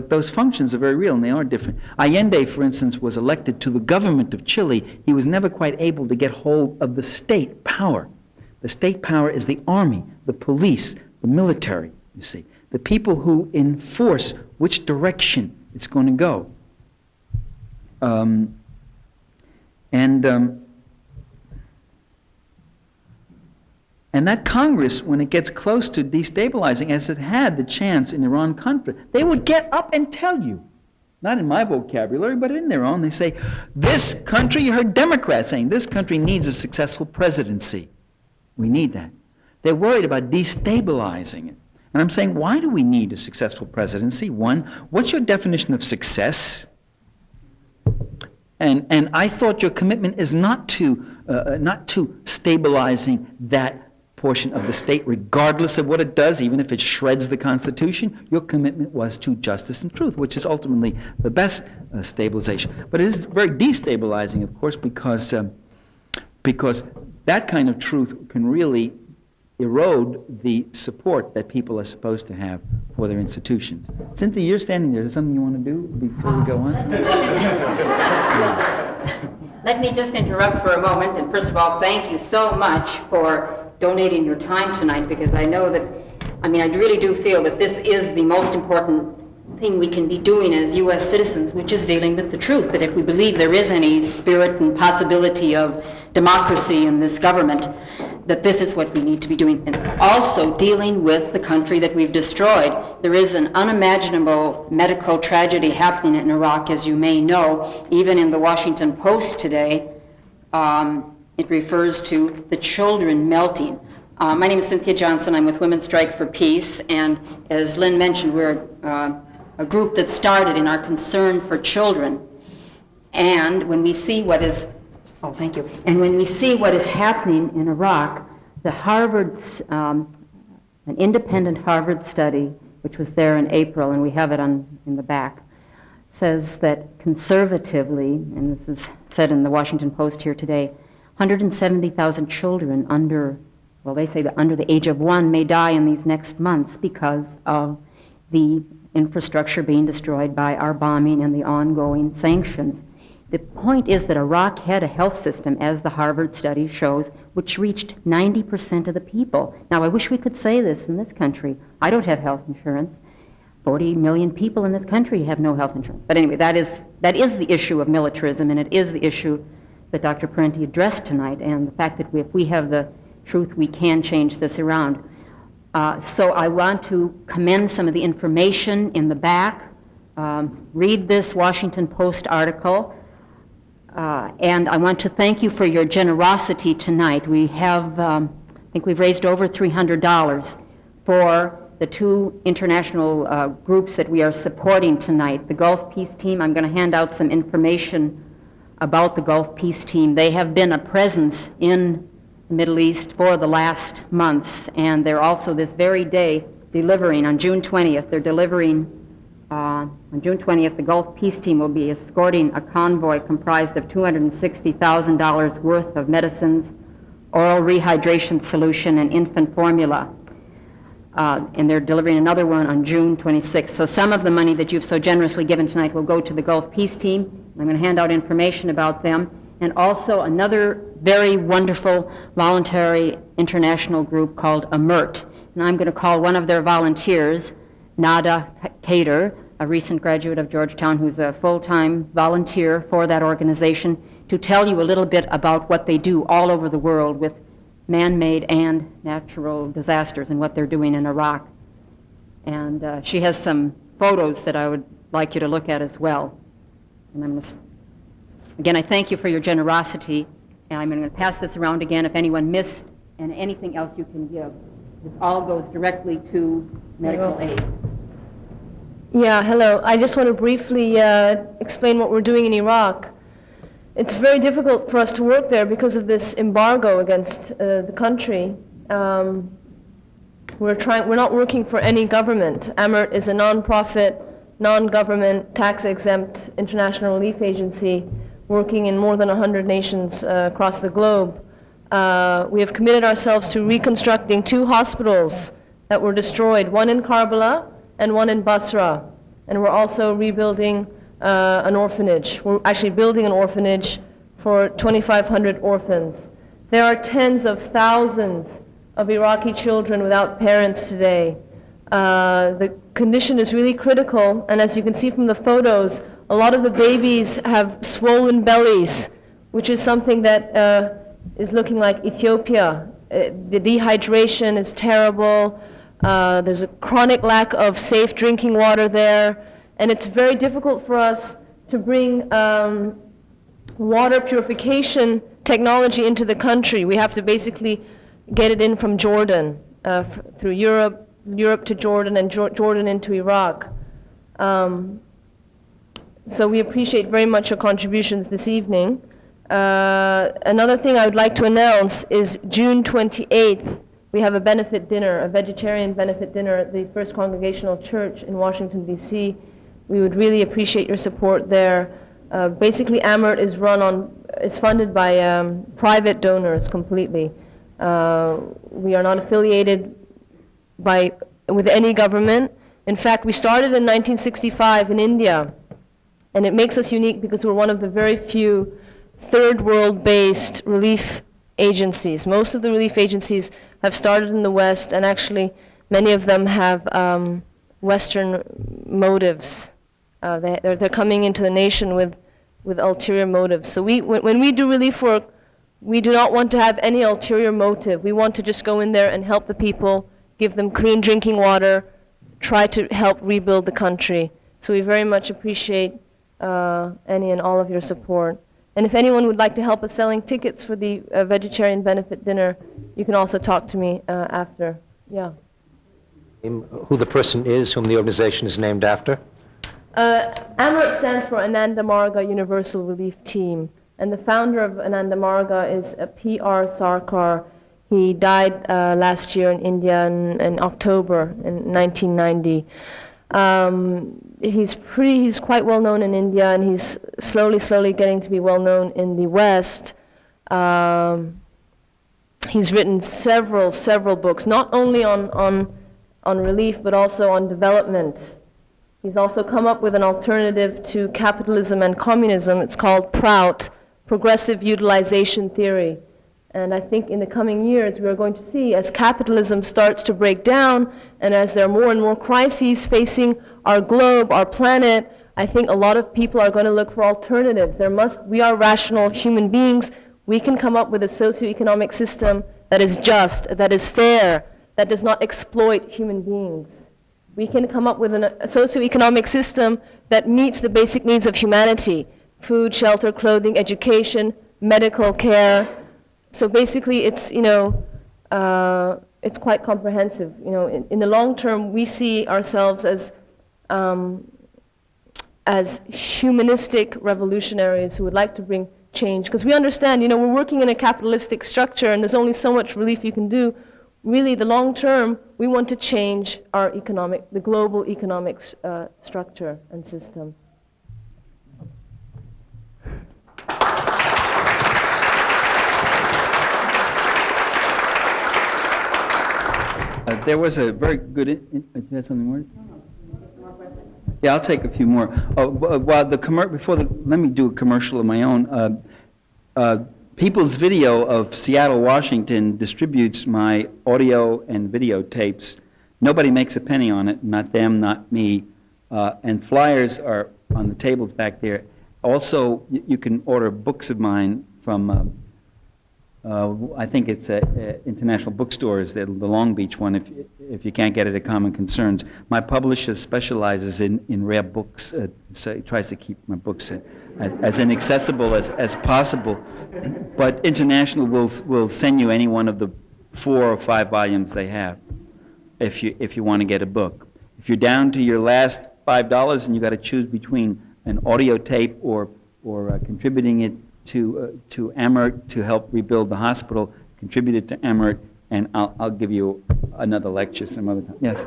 those functions are very real, and they are different. Allende, for instance, was elected to the government of Chile. He was never quite able to get hold of the state power. The state power is the army, the police, the military, you see. The people who enforce which direction it's going to go. And that Congress, when it gets close to destabilizing, as it had the chance in Iran-Contra, they would get up and tell you, not in my vocabulary, but in their own, they say, this country, you heard Democrats saying, this country needs a successful presidency. We need that. They're worried about destabilizing it. And I'm saying, why do we need a successful presidency? One, what's your definition of success? And I thought your commitment is not to stabilizing that portion of the state, regardless of what it does, even if it shreds the Constitution. Your commitment was to justice and truth, which is ultimately the best stabilization. But it is very destabilizing, of course, because that kind of truth can really erode the support that people are supposed to have for their institutions. Cynthia, you're standing there. Is there something you want to do before we go on? Let me just interrupt for a moment, and first of all, thank you so much for donating your time tonight, because I know that, I really do feel that this is the most important thing we can be doing as U.S. citizens, which is dealing with the truth, that if we believe there is any spirit and possibility of democracy in this government, that this is what we need to be doing, and also dealing with the country that we've destroyed. There is an unimaginable medical tragedy happening in Iraq, as you may know. Even in the Washington Post today, it refers to the children melting. My name is Cynthia Johnson. I'm with Women's Strike for Peace, and as Lynn mentioned, we're a group that started in our concern for children. And when we see what is thank you. And when we see what is happening in Iraq, the an independent Harvard study, which was there in April, and we have it in the back, says that conservatively, and this is said in the Washington Post here today, 170,000 children under the age of 1 may die in these next months because of the infrastructure being destroyed by our bombing and the ongoing sanctions. The point is that Iraq had a health system, as the Harvard study shows, which reached 90% of the people. Now, I wish we could say this in this country. I don't have health insurance. 40 million people in this country have no health insurance. But anyway, that is the issue of militarism, and it is the issue that Dr. Parenti addressed tonight, and the fact that if we have the truth, we can change this around. So I want to commend some of the information in the back. Read this Washington Post article. And I want to thank you for your generosity tonight. We have, I think we've raised over $300 for the two international groups that we are supporting tonight. The Gulf Peace Team, I'm going to hand out some information about the Gulf Peace Team. They have been a presence in the Middle East for the last months, and they're also this very day delivering on June 20th. They're delivering on June 20th, the Gulf Peace Team will be escorting a convoy comprised of $260,000 worth of medicines, oral rehydration solution, and infant formula. And they're delivering another one on June 26th. So some of the money that you've so generously given tonight will go to the Gulf Peace Team. I'm going to hand out information about them. And also another very wonderful voluntary international group called AMERT. And I'm going to call one of their volunteers, Nada Kader, a recent graduate of Georgetown who's a full-time volunteer for that organization, to tell you a little bit about what they do all over the world with man-made and natural disasters and what they're doing in Iraq. And she has some photos that I would like you to look at as well. And I'm going to, again, I thank you for your generosity, and I'm going to pass this around again if anyone missed and anything else you can give. This all goes directly to medical aid. Yeah, hello. I just want to briefly explain what we're doing in Iraq. It's very difficult for us to work there because of this embargo against the country. We're not working for any government. AMERT is a non-profit, non-government, tax-exempt international relief agency working in more than 100 nations across the globe. We have committed ourselves to reconstructing 2 hospitals that were destroyed, one in Karbala and one in Basra. And we're also rebuilding an orphanage. We're actually building an orphanage for 2,500 orphans. There are tens of thousands of Iraqi children without parents today. The condition is really critical, and as you can see from the photos, a lot of the babies have swollen bellies, which is something that is looking like Ethiopia. The dehydration is terrible. There's a chronic lack of safe drinking water there, and it's very difficult for us to bring water purification technology into the country. We have to basically get it in from Jordan, through Europe to Jordan, and Jordan into Iraq. So we appreciate very much your contributions this evening. Another thing I would like to announce is June 28th, we have a benefit dinner, a vegetarian benefit dinner at the First Congregational Church in Washington, D.C. We would really appreciate your support there. Basically, AMERT is funded by private donors completely. We are not affiliated with any government. In fact, we started in 1965 in India, and it makes us unique because we're one of the very few third world-based relief agencies. Most of the relief agencies have started in the West, and actually many of them have Western motives. They're coming into the nation with ulterior motives. So when we do relief work, we do not want to have any ulterior motive. We want to just go in there and help the people, give them clean drinking water, try to help rebuild the country. So we very much appreciate any and all of your support. And if anyone would like to help us selling tickets for the vegetarian benefit dinner, you can also talk to me after. Yeah. Who the person is whom the organization is named after? AMERT stands for Ananda Marga Universal Relief Team. And the founder of Ananda Marga is P.R. Sarkar. He died last year in India in October in 1990. He's quite well known in India, and he's slowly getting to be well known in the West. He's written several books, not only on relief, but also on development. He's also come up with an alternative to capitalism and communism. It's called PROUT, Progressive Utilization Theory. And I think in the coming years, we are going to see, as capitalism starts to break down, and as there are more and more crises facing our globe, our planet, I think a lot of people are going to look for alternatives. We are rational human beings. We can come up with a socioeconomic system that is just, that is fair, that does not exploit human beings. We can come up with a socioeconomic system that meets the basic needs of humanity: food, shelter, clothing, education, medical care. So basically, it's, you know, it's quite comprehensive. You know, in the long term, we see ourselves as humanistic revolutionaries who would like to bring change, because we understand, you know, we're working in a capitalistic structure, and there's only so much relief you can do. Really, the long term, we want to change our the global economic structure and system. There was a very good. You had something more? Yeah, I'll take a few more. While let me do a commercial of my own. People's Video of Seattle, Washington distributes my audio and video tapes. Nobody makes a penny on it, not them, not me. And flyers are on the tables back there. Also, you can order books of mine from, I think it's International Bookstores, the Long Beach one, if you can't get it at Common Concerns. My publisher specializes in rare books, so he tries to keep my books as inaccessible as possible. But International will send you any one of the 4 or 5 volumes they have if you want to get a book. If you're down to your last $5 and you got to choose between an audio tape or contributing it to Amherst to help rebuild the hospital, contribute it to Amherst, and I'll give you another lecture some other time. Yes.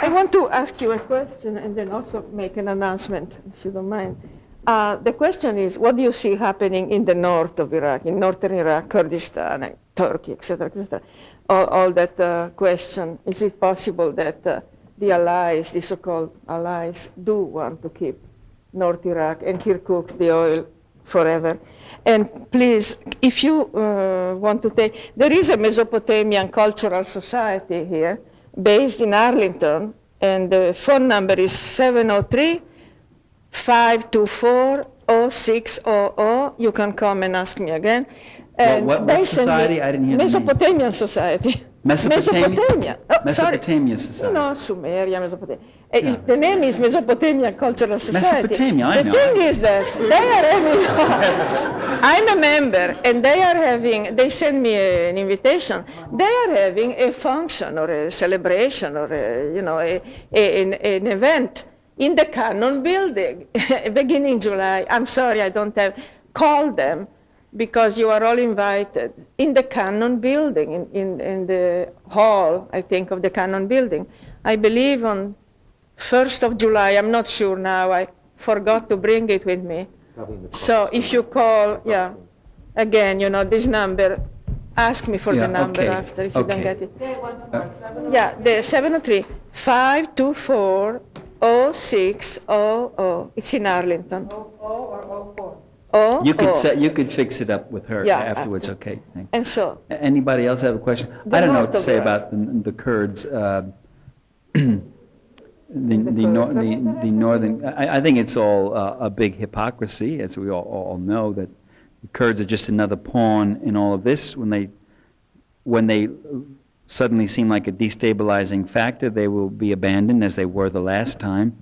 I want to ask you a question and then also make an announcement, if you don't mind. The question is, what do you see happening in the north of Iraq, in northern Iraq, Kurdistan, and Turkey, etc., etc.? All that question. Is it possible that the allies, the so-called allies, do want to keep North Iraq and Kirkuk, the oil, forever? And please, if you want to take, there is a Mesopotamian Cultural Society here, based in Arlington, and the phone number is 703-524-0600. You can come and ask me again. What society? I didn't hear Mesopotamian Society. Mesopotamia? Oh, Mesopotamia Society. You know, Sumeria, Mesopotamia. The name is Mesopotamian Cultural Society. Mesopotamia, I know. The thing is that they are having, I'm a member, and they are having, they send me an invitation. They are having a function or a celebration or an event in the Cannon Building, beginning July. I'm sorry, I don't have, call them, because you are all invited in the Cannon Building, in the hall, I think, of the Cannon Building. I believe on 1st of July, I'm not sure now, I forgot to bring it with me. So if you call, again, this number, ask me for the number after if you don't get it. The 703-524-0600. It's in Arlington. You could fix it up with her afterwards. Okay. Thanks. And so. Anybody else have a question? I don't know what to say about the Kurds. The northern. I think it's all a big hypocrisy, as we all know, that the Kurds are just another pawn in all of this. When they suddenly seem like a destabilizing factor, they will be abandoned, as they were the last time.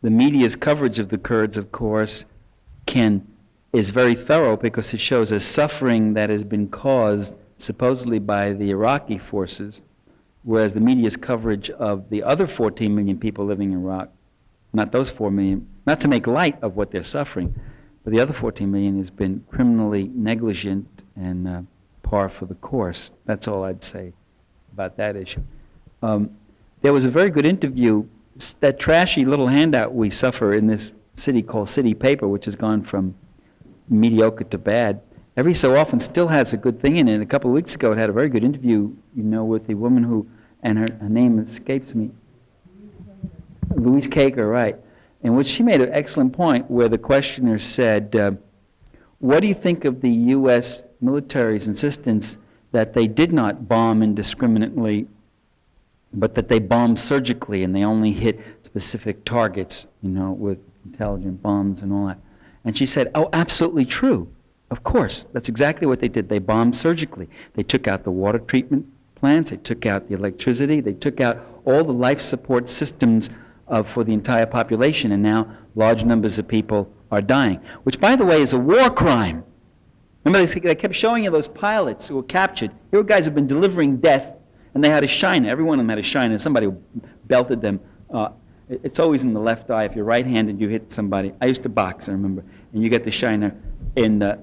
The media's coverage of the Kurds, of course, is very thorough because it shows a suffering that has been caused supposedly by the Iraqi forces, whereas the media's coverage of the other 14 million people living in Iraq, not those 4 million, not to make light of what they're suffering, but the other 14 million has been criminally negligent and par for the course. That's all I'd say about that issue. There was a very good interview. That trashy little handout we suffer in this city called City Paper, which has gone from mediocre to bad, every so often still has a good thing in it. A couple of weeks ago, it had a very good interview, with the woman who, and her name escapes me, Louise Caker, right, in which she made an excellent point where the questioner said, what do you think of the U.S. military's insistence that they did not bomb indiscriminately, but that they bombed surgically and they only hit specific targets, with intelligent bombs and all that. And she said, oh, absolutely true. Of course, that's exactly what they did. They bombed surgically. They took out the water treatment plants, they took out the electricity, they took out all the life support systems for the entire population, and now large numbers of people are dying, which, by the way, is a war crime. Remember, they kept showing you those pilots who were captured. Here were guys who had been delivering death, and they had a shiner. Every one of them had a shiner, and somebody belted them. It's always in the left eye. If you're right-handed, you hit somebody. I used to box, I remember, and you get the shiner in the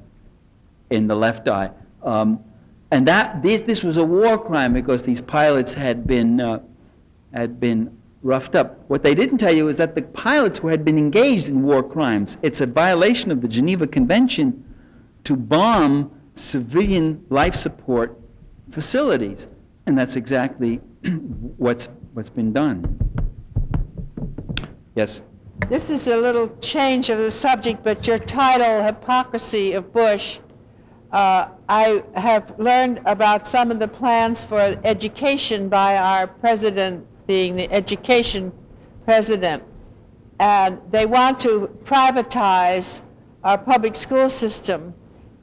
left eye. And this was a war crime because these pilots had been roughed up. What they didn't tell you is that the pilots who had been engaged in war crimes, it's a violation of the Geneva Convention to bomb civilian life support facilities. And that's exactly what's been done. Yes? This is a little change of the subject, but your title, Hypocrisy of Bush, I have learned about some of the plans for education by our president being the education president. And they want to privatize our public school system,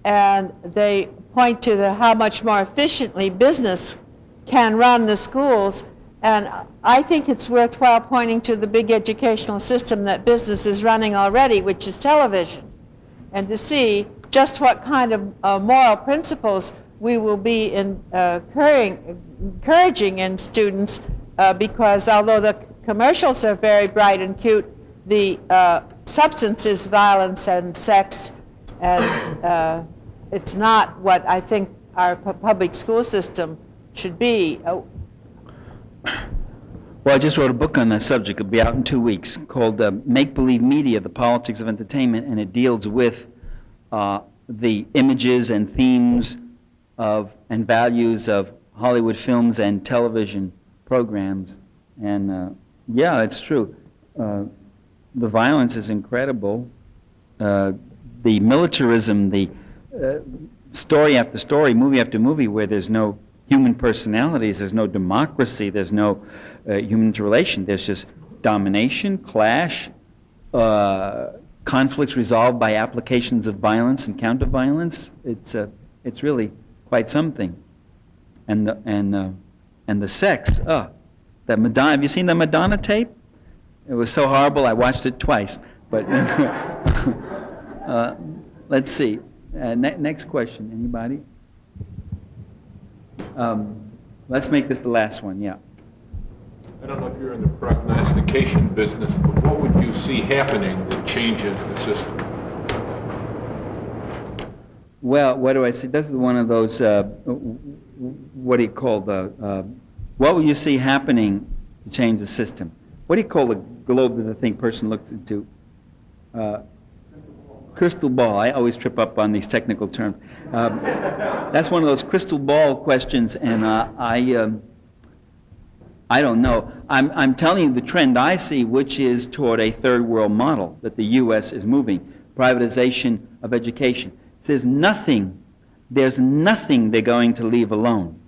and they point to how much more efficiently business can run the schools. And I think it's worthwhile pointing to the big educational system that business is running already, which is television, and to see just what kind of moral principles we will be encouraging in students, because although the commercials are very bright and cute, the substance is violence and sex, and it's not what I think our public school system should be. Well, I just wrote a book on that subject. It'll be out in 2 weeks, called Make-Believe Media, The Politics of Entertainment, and it deals with the images and themes and values of Hollywood films and television programs. And yeah, it's true. The violence is incredible. The militarism, the story after story, movie after movie, where there's no human personalities, there's no democracy, there's no human interrelation. There's just domination, clash, conflicts resolved by applications of violence and counter-violence. It's really quite something. And the sex. That Madonna. Have you seen the Madonna tape? It was so horrible. I watched it twice. But let's see. Next question. Anybody? Let's make this the last one. Yeah. I don't know if you're in the prognostication business, but what would you see happening that changes the system? Well, what do I see? This is one of those, what do you call what will you see happening to change the system? What do you call the globe that the person looks into? Crystal ball. I always trip up on these technical terms. That's one of those crystal ball questions, and I don't know. I'm telling you the trend I see, which is toward a third world model that the U.S. is moving, privatization of education. There's nothing they're going to leave alone.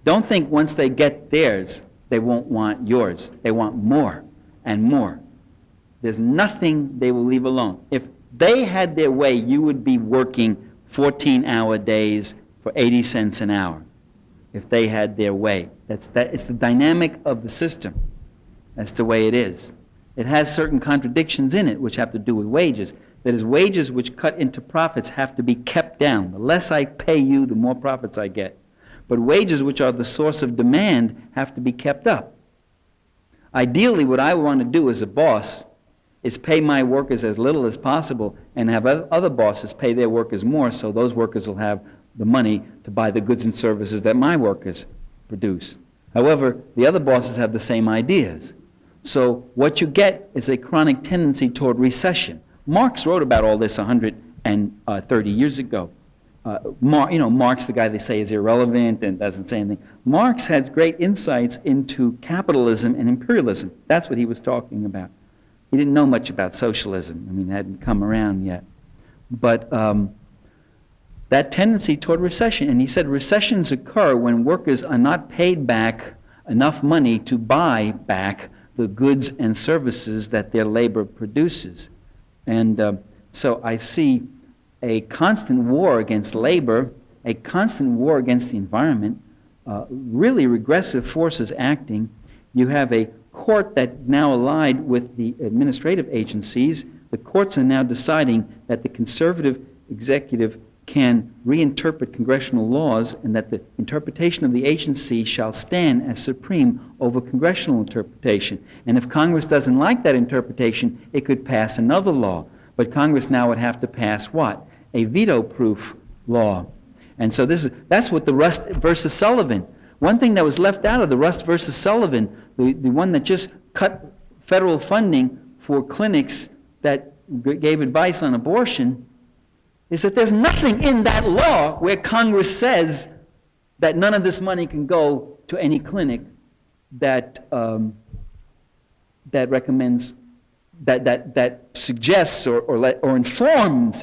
Don't think once they get theirs, they won't want yours. They want more and more. There's nothing they will leave alone. If they had their way, you would be working 14-hour days for 80 cents an hour. If they had their way. It's the dynamic of the system. That's the way it is. It has certain contradictions in it which have to do with wages. That is, wages which cut into profits have to be kept down. The less I pay you, the more profits I get. But wages which are the source of demand have to be kept up. Ideally, what I want to do as a boss is pay my workers as little as possible and have other bosses pay their workers more, so those workers will have the money to buy the goods and services that my workers produce. However, the other bosses have the same ideas. So what you get is a chronic tendency toward recession. Marx wrote about all this 130 years ago. Marx, the guy they say is irrelevant and doesn't say anything. Marx has great insights into capitalism and imperialism. That's what he was talking about. He didn't know much about socialism. I mean, it hadn't come around yet. But that tendency toward recession, and he said recessions occur when workers are not paid back enough money to buy back the goods and services that their labor produces. And So I see a constant war against labor, a constant war against the environment, really regressive forces acting. You have a court that now allied with the administrative agencies. The courts are now deciding that the conservative executive can reinterpret congressional laws and that the interpretation of the agency shall stand as supreme over congressional interpretation. And if Congress doesn't like that interpretation, it could pass another law. But Congress now would have to pass what? A veto-proof law. And so that's what the Rust versus Sullivan. One thing that was left out of the Rust versus Sullivan, the one that just cut federal funding for clinics that gave advice on abortion, is that there's nothing in that law where Congress says that none of this money can go to any clinic that that recommends, that suggests or informs,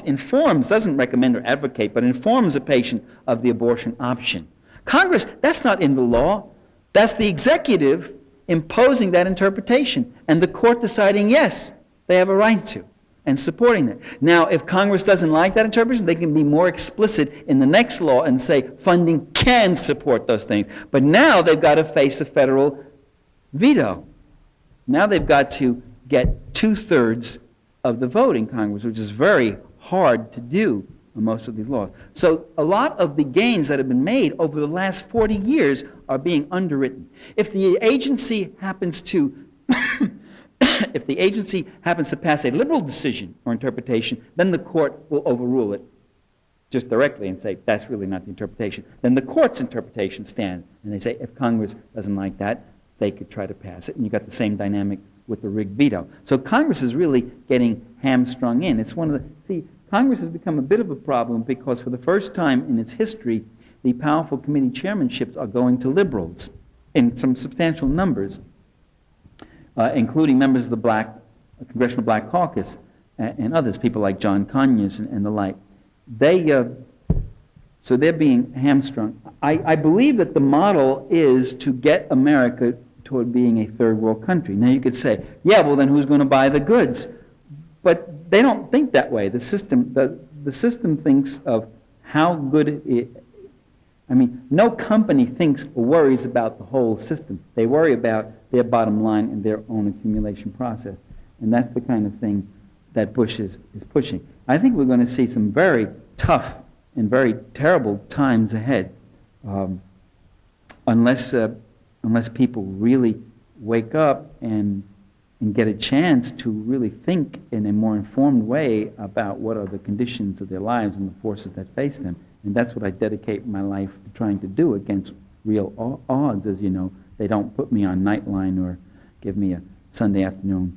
doesn't recommend or advocate, but informs a patient of the abortion option. Congress, that's not in the law. That's the executive imposing that interpretation, and the court deciding, yes, they have a right to, and supporting that. Now, if Congress doesn't like that interpretation, they can be more explicit in the next law and say funding can support those things. But now they've got to face the federal veto. Now they've got to get 2/3 of the vote in Congress, which is very hard to do on most of these laws. So a lot of the gains that have been made over the last 40 years are being underwritten. If the agency happens to if the agency happens to pass a liberal decision or interpretation, then the court will overrule it just directly and say, that's really not the interpretation. Then the court's interpretation stands, and they say, if Congress doesn't like that, they could try to pass it. And you've got the same dynamic with the rigged veto. So Congress is really getting hamstrung in. It's one of the, see, Congress has become a bit of a problem because for the first time in its history, the powerful committee chairmanships are going to liberals in some substantial numbers, including members of the Congressional Black Caucus and others, people like John Conyers and the like. So they're being hamstrung. I believe that the model is to get America toward being a third world country. Now you could say, yeah, well then who's going to buy the goods? But they don't think that way. The system thinks of how good it is. I mean, no company thinks or worries about the whole system. They worry about their bottom line and their own accumulation process. And that's the kind of thing that Bush is pushing. I think we're going to see some very tough and very terrible times ahead unless people really wake up and get a chance to really think in a more informed way about what are the conditions of their lives and the forces that face them. And that's what I dedicate my life to trying to do against real odds. As you know, they don't put me on Nightline or give me a Sunday afternoon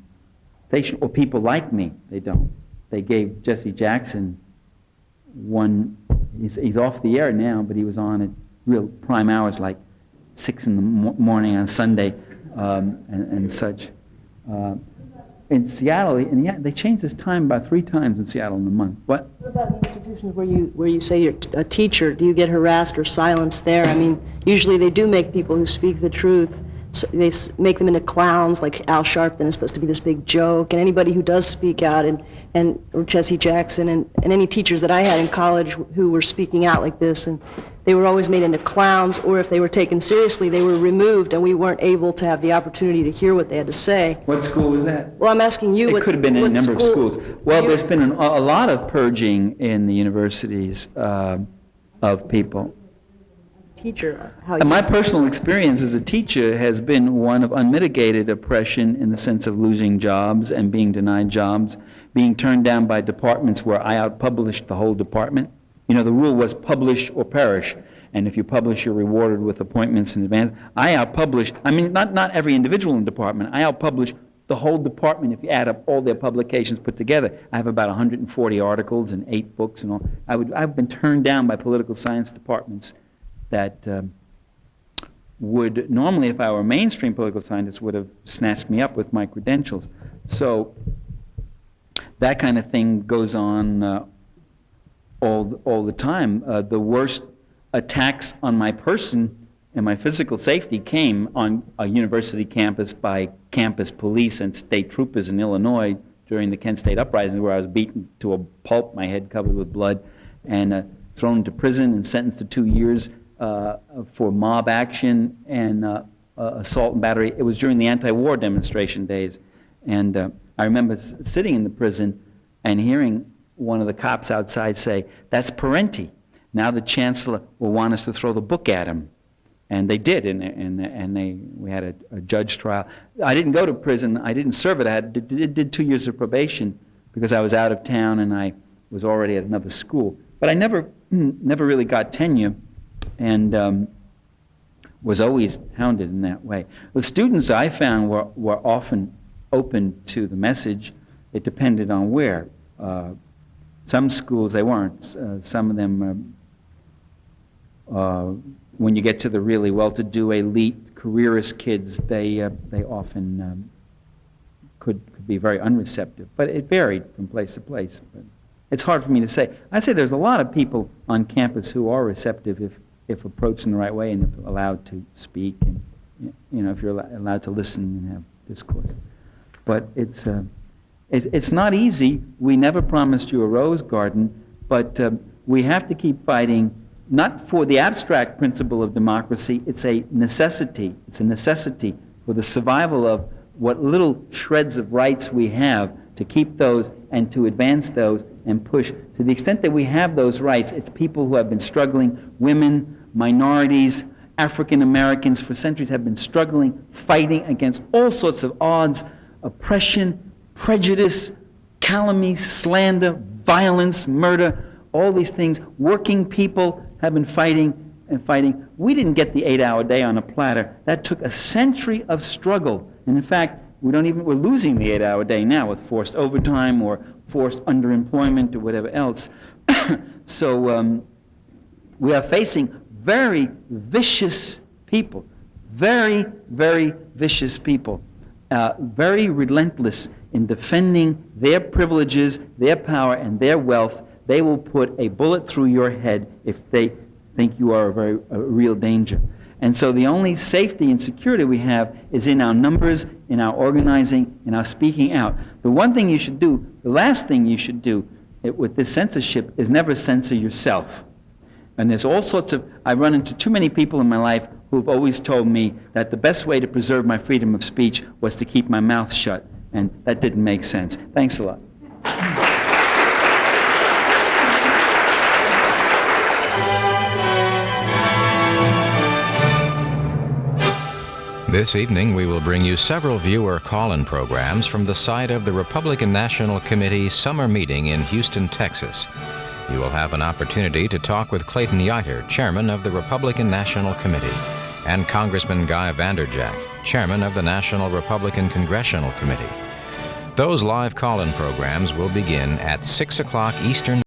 station, or people like me, they don't. They gave Jesse Jackson one, he's off the air now, but he was on at real prime hours like 6 in the morning on Sunday and such. In Seattle, and yeah, they changed this time about 3 times in Seattle in a month. What about institutions where you say you're a teacher? Do you get harassed or silenced there? I mean, usually they do make people who speak the truth, so they make them into clowns, like Al Sharpton is supposed to be this big joke, and anybody who does speak out, or Jesse Jackson, and any teachers that I had in college who were speaking out like this, and they were always made into clowns, or if they were taken seriously, they were removed, and we weren't able to have the opportunity to hear what they had to say. What school was that? Well, I'm asking you. It could have been in a number of schools. Well, there's been a lot of purging in the universities of people. Teacher, my personal experience as a teacher has been one of unmitigated oppression in the sense of losing jobs and being denied jobs, being turned down by departments where I outpublished the whole department. You know, the rule was publish or perish, and if you publish, you're rewarded with appointments in advance. I outpublished, I mean, not every individual in the department, I outpublished the whole department if you add up all their publications put together. I have about 140 articles and 8 books and all. I've been turned down by political science departments that would normally, if I were a mainstream political scientist, would have snatched me up with my credentials. So that kind of thing goes on all the time. The worst attacks on my person and my physical safety came on a university campus by campus police and state troopers in Illinois during the Kent State Uprising, where I was beaten to a pulp, my head covered with blood, and thrown into prison and sentenced to 2 years for mob action and assault and battery. It was during the anti-war demonstration days. And I remember sitting in the prison and hearing one of the cops outside say, "That's Parenti. Now the chancellor will want us to throw the book at him." And they did, we had a judge trial. I didn't go to prison. I didn't serve it. I did 2 years of probation because I was out of town and I was already at another school. But I never really got tenure, and was always hounded in that way. The students I found were often open to the message. It depended on where. Some schools they weren't. Some of them, when you get to the really well-to-do, elite, careerist kids, they often could be very unreceptive. But it varied from place to place. But it's hard for me to say. I'd say there's a lot of people on campus who are receptive if approached in the right way and if allowed to speak and if you're allowed to listen and have discourse. But it's not easy. We never promised you a rose garden, but we have to keep fighting, not for the abstract principle of democracy. It's a necessity. It's a necessity for the survival of what little shreds of rights we have, to keep those and to advance those and push. To the extent that we have those rights, it's people who have been struggling, women, minorities, African Americans for centuries have been struggling, fighting against all sorts of odds, oppression, prejudice, calumny, slander, violence, murder, all these things. Working people have been fighting and fighting. We didn't get the 8-hour day on a platter. That took a century of struggle. And in fact, we're losing the 8-hour day now with forced overtime or forced underemployment or whatever else. So we are facing very vicious people, very, very vicious people, very relentless in defending their privileges, their power, and their wealth. They will put a bullet through your head if they think you are a real danger. And so the only safety and security we have is in our numbers, in our organizing, in our speaking out. The one thing you should do, the last thing you should do with this censorship is never censor yourself. And there's all sorts of, I've run into too many people in my life who've always told me that the best way to preserve my freedom of speech was to keep my mouth shut. And that didn't make sense. Thanks a lot. This evening, we will bring you several viewer call-in programs from the site of the Republican National Committee summer meeting in Houston, Texas. You will have an opportunity to talk with Clayton Yeiter, chairman of the Republican National Committee, and Congressman Guy Vanderjack, chairman of the National Republican Congressional Committee. Those live call-in programs will begin at 6 o'clock Eastern